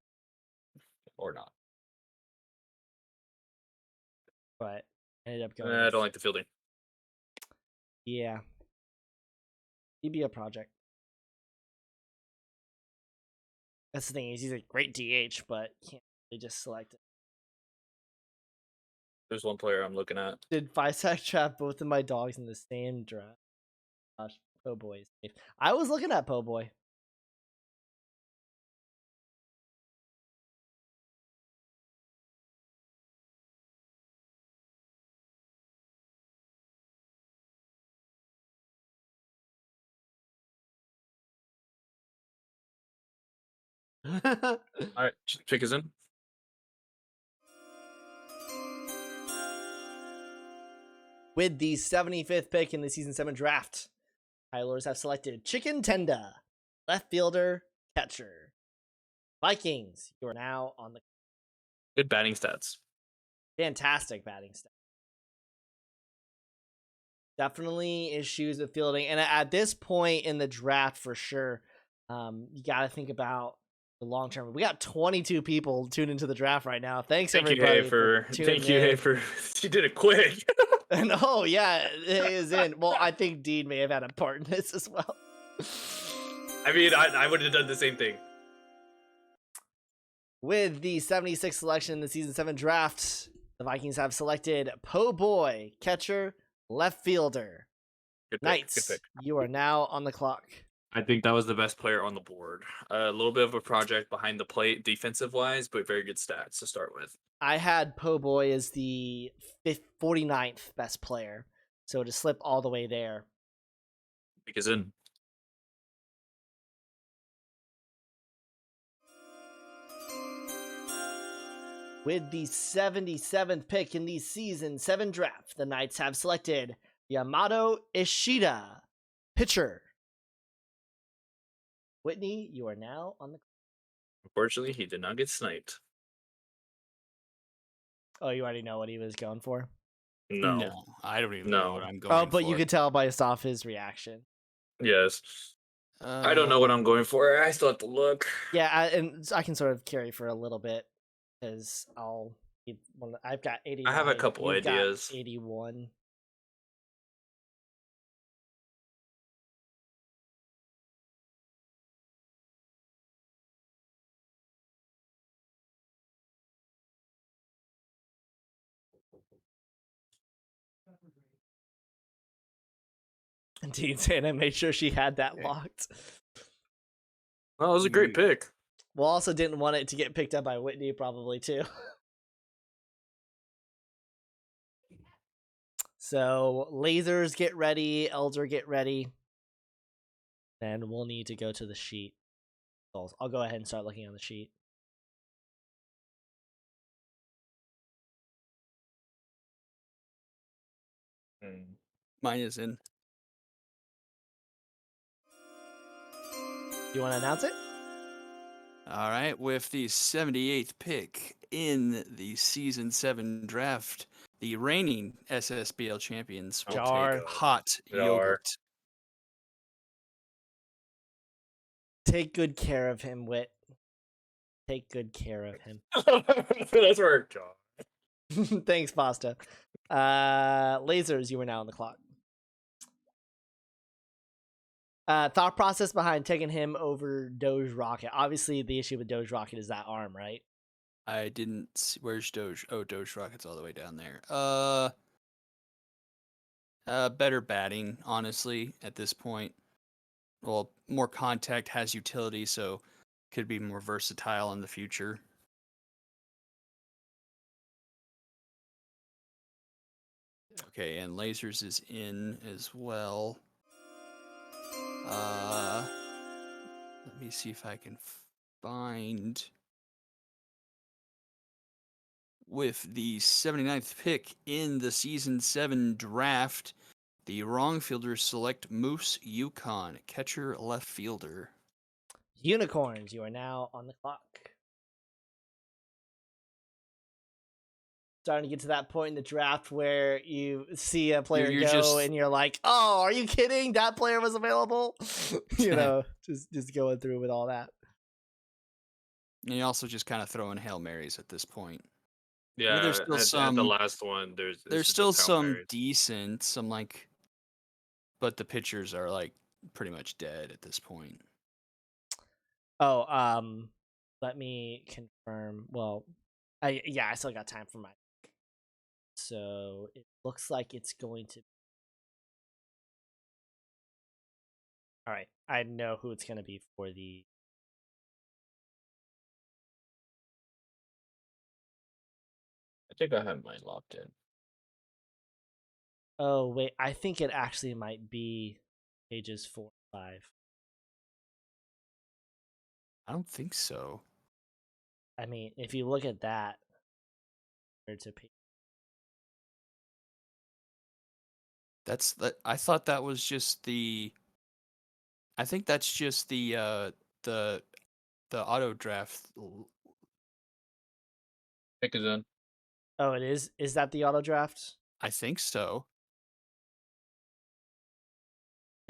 or not. but ended up going. I don't like the fielding. Yeah, he'd be a project. That's the thing, is he's a great DH, but can't really just select it. There's one player I'm looking at. Did Fisac trap both of my dogs in the same draft? Gosh, Po Boy is safe. I was looking at Po Boy. All right, pick is in. With the 75th pick in the Season 7 draft, Tylers have selected Chicken Tenda, left fielder, catcher. Vikings, you are now on the Good batting stats. fantastic batting stats. Definitely issues with fielding. And at this point in the draft, for sure, you got to think about the long term. We got 22 people tuned into the draft right now. Thanks, everybody. Thank you, Hay, for you did it quick. And oh yeah, it is in. Well, I think Dean may have had a part in this as well. I mean, I would have done the same thing. With the 76th selection in the Season 7 draft, the Vikings have selected Po Boy, catcher, left fielder. Good pick, Knights, good pick. you are now on the clock. I think that was the best player on the board. A little bit of a project behind the plate, defensive wise, but very good stats to start with. I had Po Boy as the 49th best player, so to slip all the way there. Because in. With the 77th pick in the Season 7 draft, the Knights have selected Yamato Ishida, pitcher. Whitney, you are now on the. Unfortunately, he did not get sniped. Oh, you already know what he was going for? No. I don't even No. know what I'm going Oh, but for. you could tell based off his reaction. Yes. I don't know what I'm going for. I still have to look. Yeah, and I can sort of carry for a little bit because I've got 80. I have a couple you've got ideas. 81. And Dean Santa made sure she had that locked. Well, it was a great pick. Well, also didn't want it to get picked up by Whitney, probably too. So, lasers get ready, Elder get ready. Then we'll need to go to the sheet. So I'll go ahead and start looking on the sheet. Mine is in. You want to announce it? All right, with the 78th pick in the Season 7 draft, the reigning SSBL champions will Jar. take Hot Jar. Yogurt. Take good care of him, Wit. Take good care of him. That's where John. Thanks, Pasta. Lasers, you are now on the clock. Thought process behind taking him over Doge Rocket. Obviously, the issue with Doge Rocket is that arm, right? I didn't see, where's Doge? Oh, Doge Rocket's all the way down there. Better batting, honestly, at this point. Well, more contact, has utility, so could be more versatile in the future. Okay, and Lasers is in as well. Let me see if I can find. With the 79th pick in the Season 7 draft, the wrong fielders select Moose Yukon, catcher left fielder. Unicorns, you are now on the clock. Starting to get to that point in the draft where you see a player You're go just- and you're like, "Oh, are you kidding? That player was available." You know, just going through with all that. And you also just kind of throw in Hail Marys at this point. Yeah, there's still at some- the last one. There's still just Hail some Marys. decent, some like, but the pitchers are like pretty much dead at this point. Oh, let me confirm. Well, I still got time for my. So it looks like it's going to. All right, I know who it's going to be for the. I think I have mine locked in. Oh wait, I think it actually might be pages 4 and 5. I don't think so. I mean, if you look at that, compared to page. That's that. I thought that was just the. I think that's just the auto draft. Pick is in. Oh, it is. Is that the auto draft? I think so.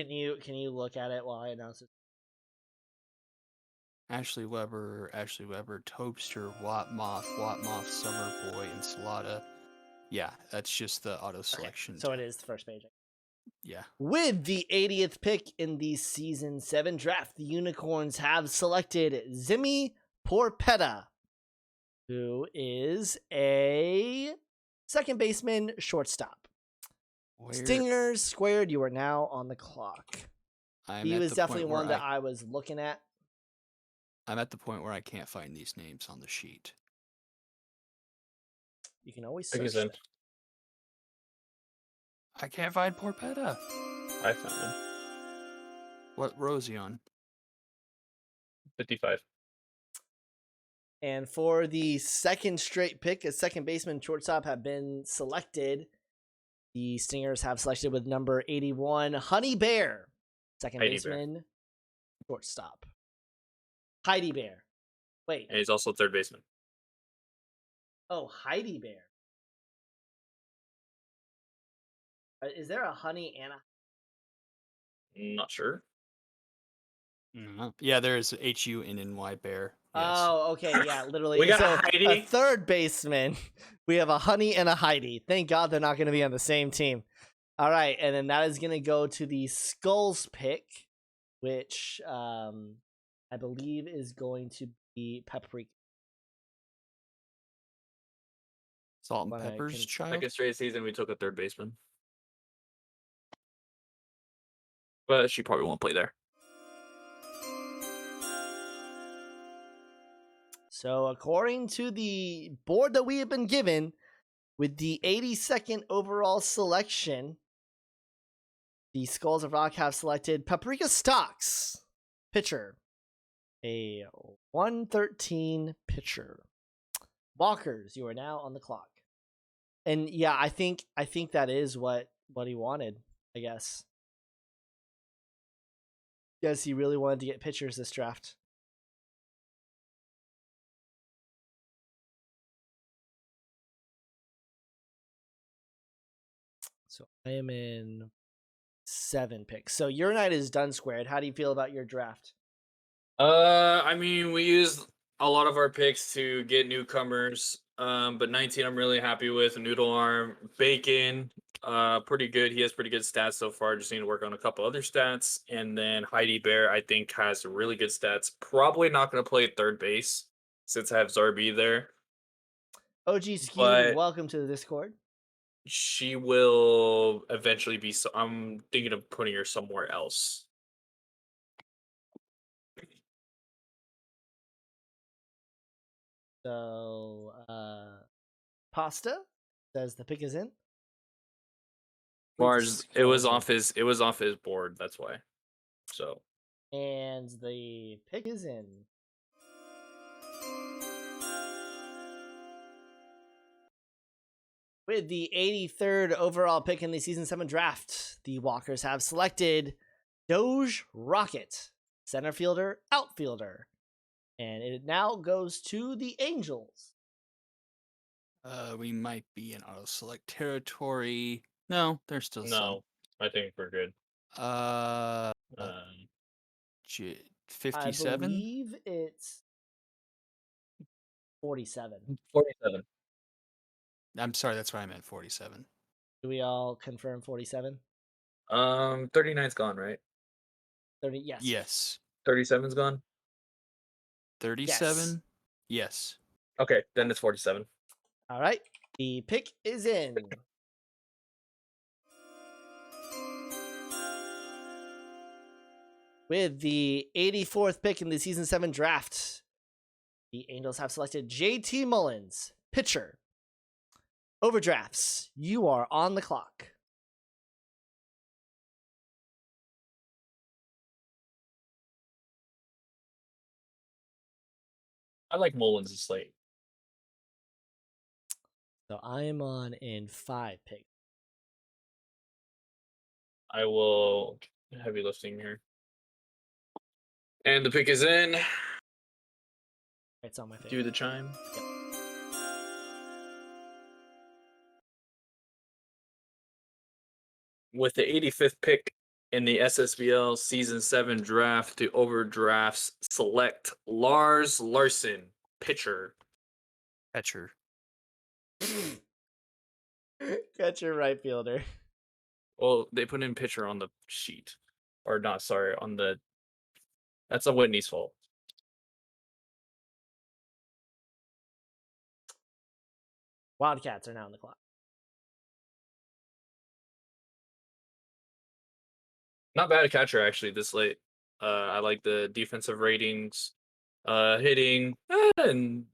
Can you look at it while I announce it? Ashley Weber, Topster, Wattmoth, Summer Boy, Enchilada. Yeah, that's just the auto selection. So it is the first page. Yeah. With the 80th pick in the Season 7 draft, the Unicorns have selected Zimi Porpetta, who is a second baseman shortstop. Where Stingers squared, you are now on the clock. I'm He at was the definitely point where one that I was looking at. I'm at the point where I can't find these names on the sheet. You can always Pick search is in. them. I can't find Porpetta. I found him. What row is he on? 55. And for the second straight pick, a second baseman shortstop have been selected. The Stingers have selected with number 81, Honey Bear, second Heidi Bear. baseman shortstop. Heidi Bear. Wait. And he's also third baseman. Oh, Heidi Bear. Is there a honey and a... Not sure. Yeah, there's HUNNY Bear. Yes. Oh, okay, yeah, literally. We got so, Heidi. a third baseman. We have a Honey and a Heidi. Thank God they're not going to be on the same team. All right, and then that is going to go to the Skulls pick, which I believe is going to be Paprika. Salt and When I Pepper's can- child. Second straight season, we took a third baseman. But she probably won't play there. So, according to the board that we have been given, with the 82nd overall selection, the Skulls of Rock have selected Paprika Stocks, pitcher, a 113 pitcher. Walkers, you are now on the clock. And yeah, I think that is what what he wanted, I guess. Guess he really wanted to get pitchers this draft. So I am in 7 picks. So your night is done squared. How do you feel about your draft? I mean, we used a lot of our picks to get newcomers. But 19, I'm really happy with. Noodle Arm, Bacon, pretty good. He has pretty good stats so far. Just need to work on a couple other stats. And then Heidi Bear, I think, has really good stats. Probably not going to play third base since I have Zarbi there, OG Skew, but welcome to the Discord. she will eventually be. I'm thinking of putting her somewhere else. So Pasta says the pick is in. Mars, it Scroll was here. off his. It was off his board. That's why. So. And the pick is in. With the 83rd overall pick in the Season 7 draft, the Walkers have selected Doge Rocket, center fielder, outfielder. And it now goes to the Angels. We might be in auto select territory. No, there's still some. No, I think we're good. Uh, Um, I 57. believe it's 47. 47. I'm sorry, that's what I meant. 47. Do we all confirm 47? 39's gone, right? 30, yes. Yes. 37's gone. 37. Yes. Okay, then it's 47. All right. The pick is in. With the 84th pick in the Season 7 draft, the Angels have selected JT Mullins, pitcher. Overdrafts, you are on the clock. I like Mullins' slate. So I am on in 5 picks. I will heavy lifting here. And the pick is in. It's on my Do favorite. the chime. Yep. With the 85th pick in the SSBL Season 7 draft, the overdrafts select Lars Larson, pitcher. Catcher. Catcher right fielder. Well, they put in pitcher on the sheet. Or not, sorry, on the... That's a Whitney's fault. Wildcats are now on the clock. Not bad at catcher, actually, this late. I like the defensive ratings, hitting, and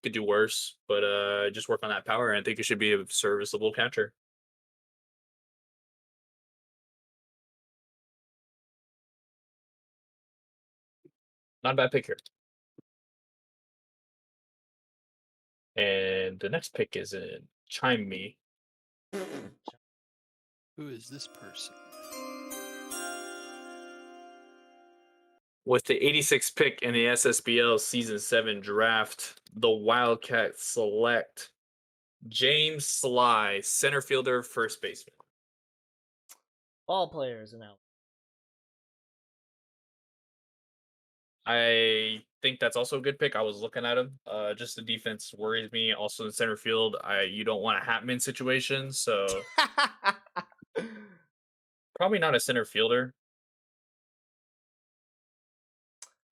could do worse, but just work on that power, and I think it should be a serviceable catcher. Not a bad pick here. And the next pick is in Chime Me. Who is this person? With the 86th pick in the SSBL Season 7 draft, the Wildcats select James Sly, center fielder, first baseman. All players are now. I think that's also a good pick. I was looking at him. Just the defense worries me. Also in center field, you don't want a Hatman situation, so probably not a center fielder.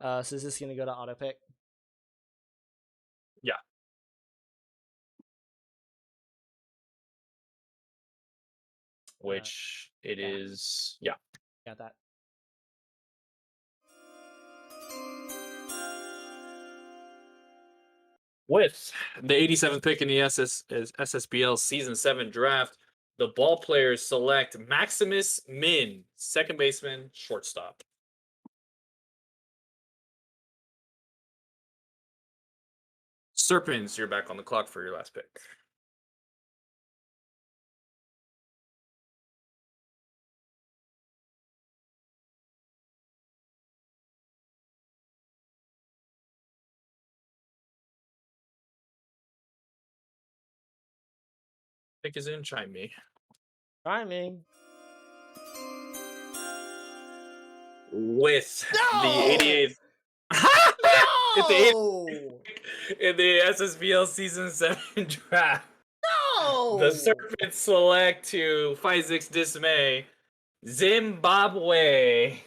So is this going to go to auto pick? Yeah. Which it yeah. is. Yeah. Got that. With the 87th pick in the SSBL Season 7 draft, the ball players select Maximus Min, second baseman, shortstop. Serpents, you're back on the clock for your last pick. Pick is in, chime me. Try me. With No! the 88th. If the No! in the SSBL Season 7 draft, No! the Serpents select to Physic's dismay, Zimbabwe.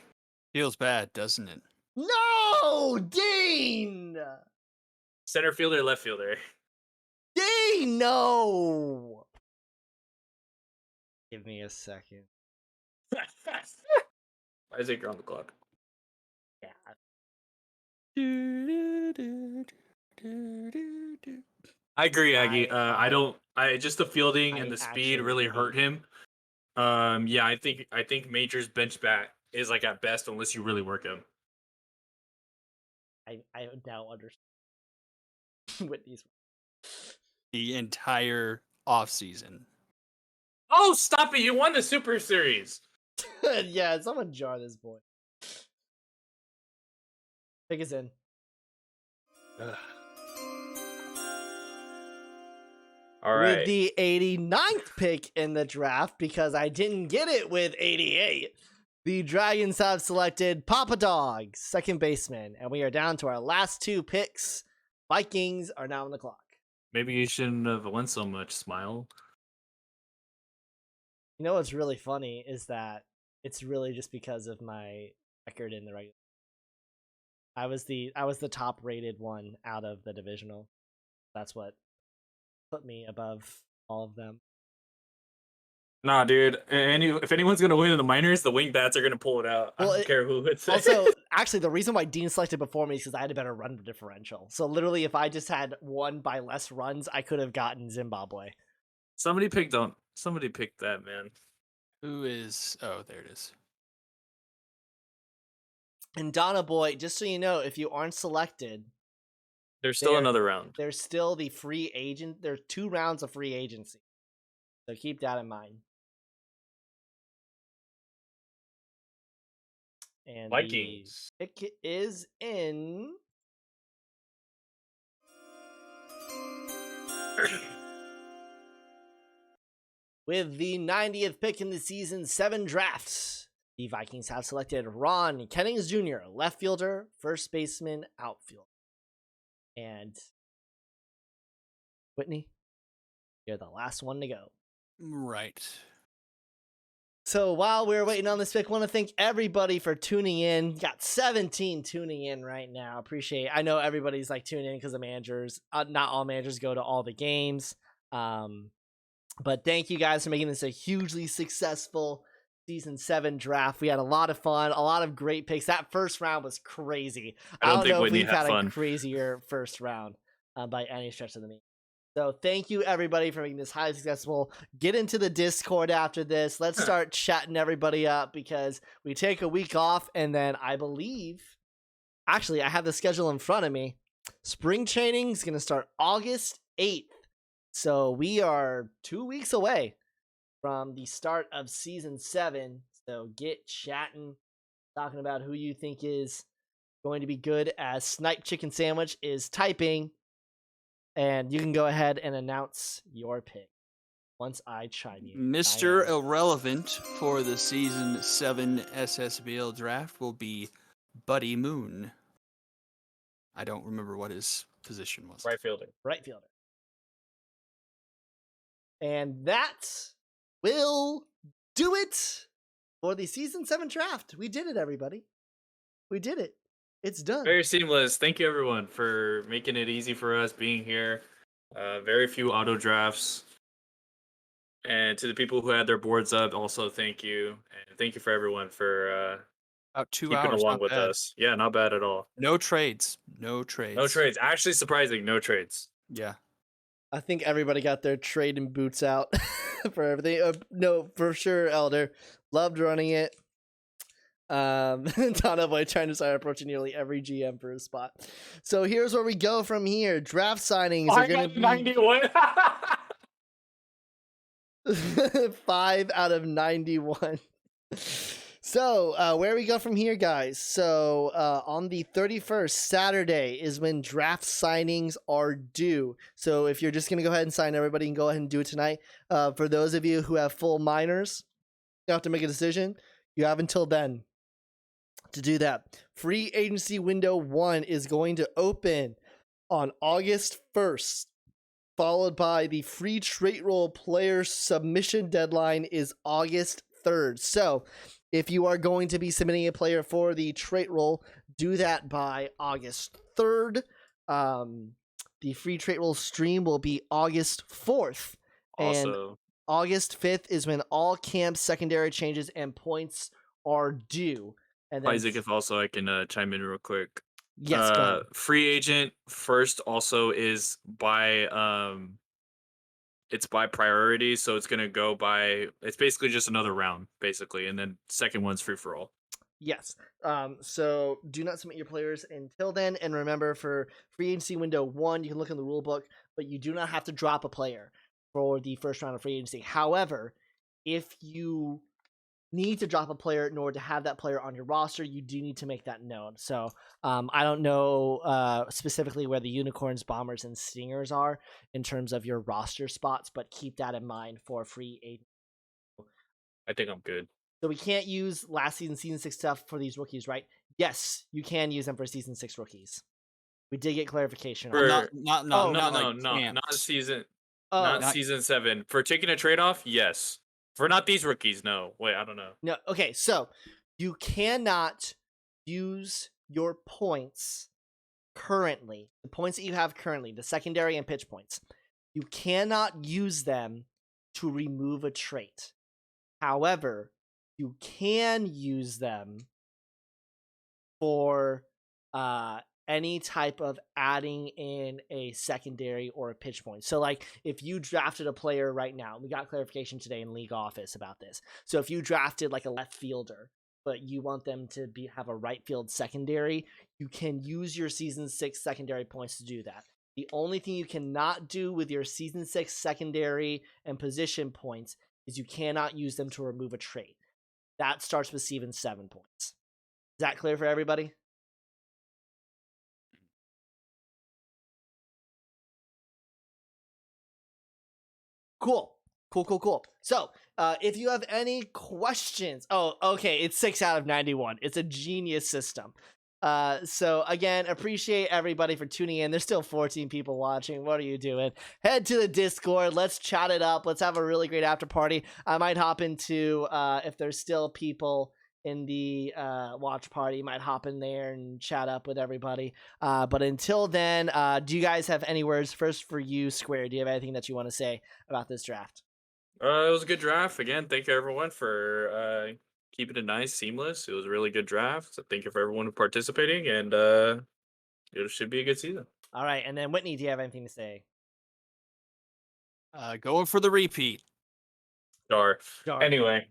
Feels bad, doesn't it? No! Dean! Center fielder, left fielder. Dean, no! Give me a second. Isaac, you're on the clock. Yeah. I agree, Aggie. I- I just the fielding and I the speed actually really agree. hurt him. Yeah, I think Major's bench bat is like at best unless you really work him. I now understand Whitney's. The entire offseason. Oh, stop it! You won the Super Series. Yeah, someone jar this boy. Pick us in. All right. With the 89th pick in the draft, because I didn't get it with 88, the Dragons have selected Papa Dog, second baseman, and we are down to our last two picks. Vikings are now on the clock. Maybe you shouldn't have won so much, Smile. You know what's really funny is that it's really just because of my record in the regular. I was the top rated one out of the divisional. That's what put me above all of them. Nah, dude. If anyone's gonna win in the minors, the wing bats are gonna pull it out. Well, I don't care who it's. Also, actually, the reason why Dean selected before me is because I had a better run differential. So literally, if I just had won by less runs, I could have gotten Zimbabwe. Somebody picked that, man. Who is? Oh, there it is. And Donna Boy, just so you know, if you aren't selected, There's still There- another round. there's still the free agent. There's 2 rounds of free agency. So keep that in mind. And Vikings. the pick is in. With the 90th pick in the season 7 drafts, the Vikings have selected Ron Kennings Jr., left fielder, first baseman, outfield. And Whitney, you're the last one to go. Right. So while we're waiting on this pick, I want to thank everybody for tuning in. Got 17 tuning in right now. Appreciate it. I know everybody's like tuning in because the managers, not all managers go to all the games. But thank you guys for making this a hugely successful season 7 draft. We had a lot of fun, a lot of great picks. That first round was crazy. I don't think know if Whitney we've had had fun. a crazier first round by any stretch of the meaning. So thank you everybody for making this highly successful. Get into the Discord after this. Let's start chatting everybody up because we take a week off and then I believe, actually I have the schedule in front of me. Spring training is going to start August 8th. So we are 2 weeks away from the start of season 7. So get chatting, talking about who you think is going to be good as Snipe Chicken Sandwich is typing. And you can go ahead and announce your pick once I chime you. Mr. Irrelevant for the season 7 SSBL draft will be Buddy Moon. I don't remember what his position was. Right fielder. Right fielder. And that will do it for the season 7 draft. We did it, everybody. We did it. It's done. Very seamless. Thank you, everyone, for making it easy for us being here. Very few auto drafts. And to the people who had their boards up, also thank you. And thank you for everyone for About 2 keeping hours. along Not with bad. us. Yeah, not bad at all. No trades. No trades. No trades. Actually surprising, no trades. Yeah. I think everybody got their trading boots out for everything. No, for sure, Elder. Loved running it. Donna Boy trying to start approaching nearly every GM for a spot. So here's where we go from here. Draft signings are going to be 91. 5 out of 91. So, where we go from here, guys? So, on the 31st, Saturday, is when draft signings are due. So, if you're just going to go ahead and sign everybody, you can go ahead and do it tonight. For those of you who have full minors, you have to make a decision. You have until then to do that. Free agency window 1 is going to open on August 1st, followed by the free trait roll player submission deadline is August 3rd. So, if you are going to be submitting a player for the trait roll, do that by August 3rd. The free trait roll stream will be August 4th. And Also, August 5th is when all camp secondary changes and points are due. And then, Isaac, if also I can chime in real quick. yes, go ahead. Free agent first also is by it's by priority, so it's gonna go by. It's basically just another round, basically, and then second one's free for all. Yes. So do not submit your players until then. And remember, for free agency window 1, you can look in the rule book, but you do not have to drop a player for the first round of free agency. However, if you need to drop a player in order to have that player on your roster, you do need to make that known. So I don't know specifically where the Unicorns, Bombers, and Stingers are in terms of your roster spots, but keep that in mind for free agent. I think I'm good. So we can't use last season 6 stuff for these rookies, right? Yes, you can use them for season 6 rookies. We did get clarification on For- that. Not Oh, No, like not camps. season, Oh, not season 7. For taking a trade off, yes. For not these rookies, no. Wait, I don't know. no. Okay, so you cannot use your points currently, the points that you have currently, the secondary and pitch points. You cannot use them to remove a trait. However, you can use them for any type of adding in a secondary or a pitch point. So, like, if you drafted a player right now, we got clarification today in League Office about this. So, if you drafted like a left fielder, but you want them to have a right field secondary, you can use your season 6 secondary points to do that. The only thing you cannot do with your season 6 secondary and position points is you cannot use them to remove a trait. That starts with season 7 points. Is that clear for everybody? Cool. So, if you have any questions, okay, it's 6 out of 91. It's a genius system. So again, appreciate everybody for tuning in. There's still 14 people watching. What are you doing? Head to the Discord. Let's chat it up. Let's have a really great after party. I might hop into, if there's still people in the watch party, might hop in there and chat up with everybody. But until then, do you guys have any words? First for you, Square, do you have anything that you want to say about this draft? It was a good draft. Again, thank you everyone for keeping it nice, seamless. It was a really good draft. So thank you for everyone participating, and it should be a good season. All right, and then Whitney, do you have anything to say? Going for the repeat. Sure. Jar. Anyway,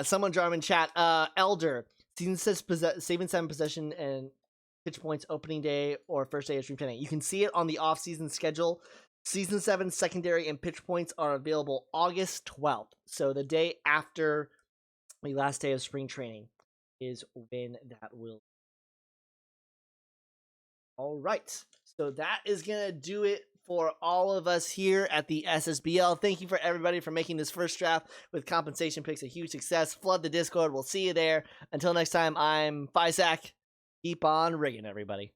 Someone jar in chat. Elder, season 7 possession and pitch points opening day or first day of stream training. You can see it on the off-season schedule. Season 7 secondary and pitch points are available August 12th. So the day after the last day of spring training is when that will. All right. So that is going to do it for all of us here at the SSBL. Thank you for everybody for making this first draft with compensation picks a huge success. Flood the Discord. We'll see you there. Until next time, I'm Fisac. Keep on rigging, everybody.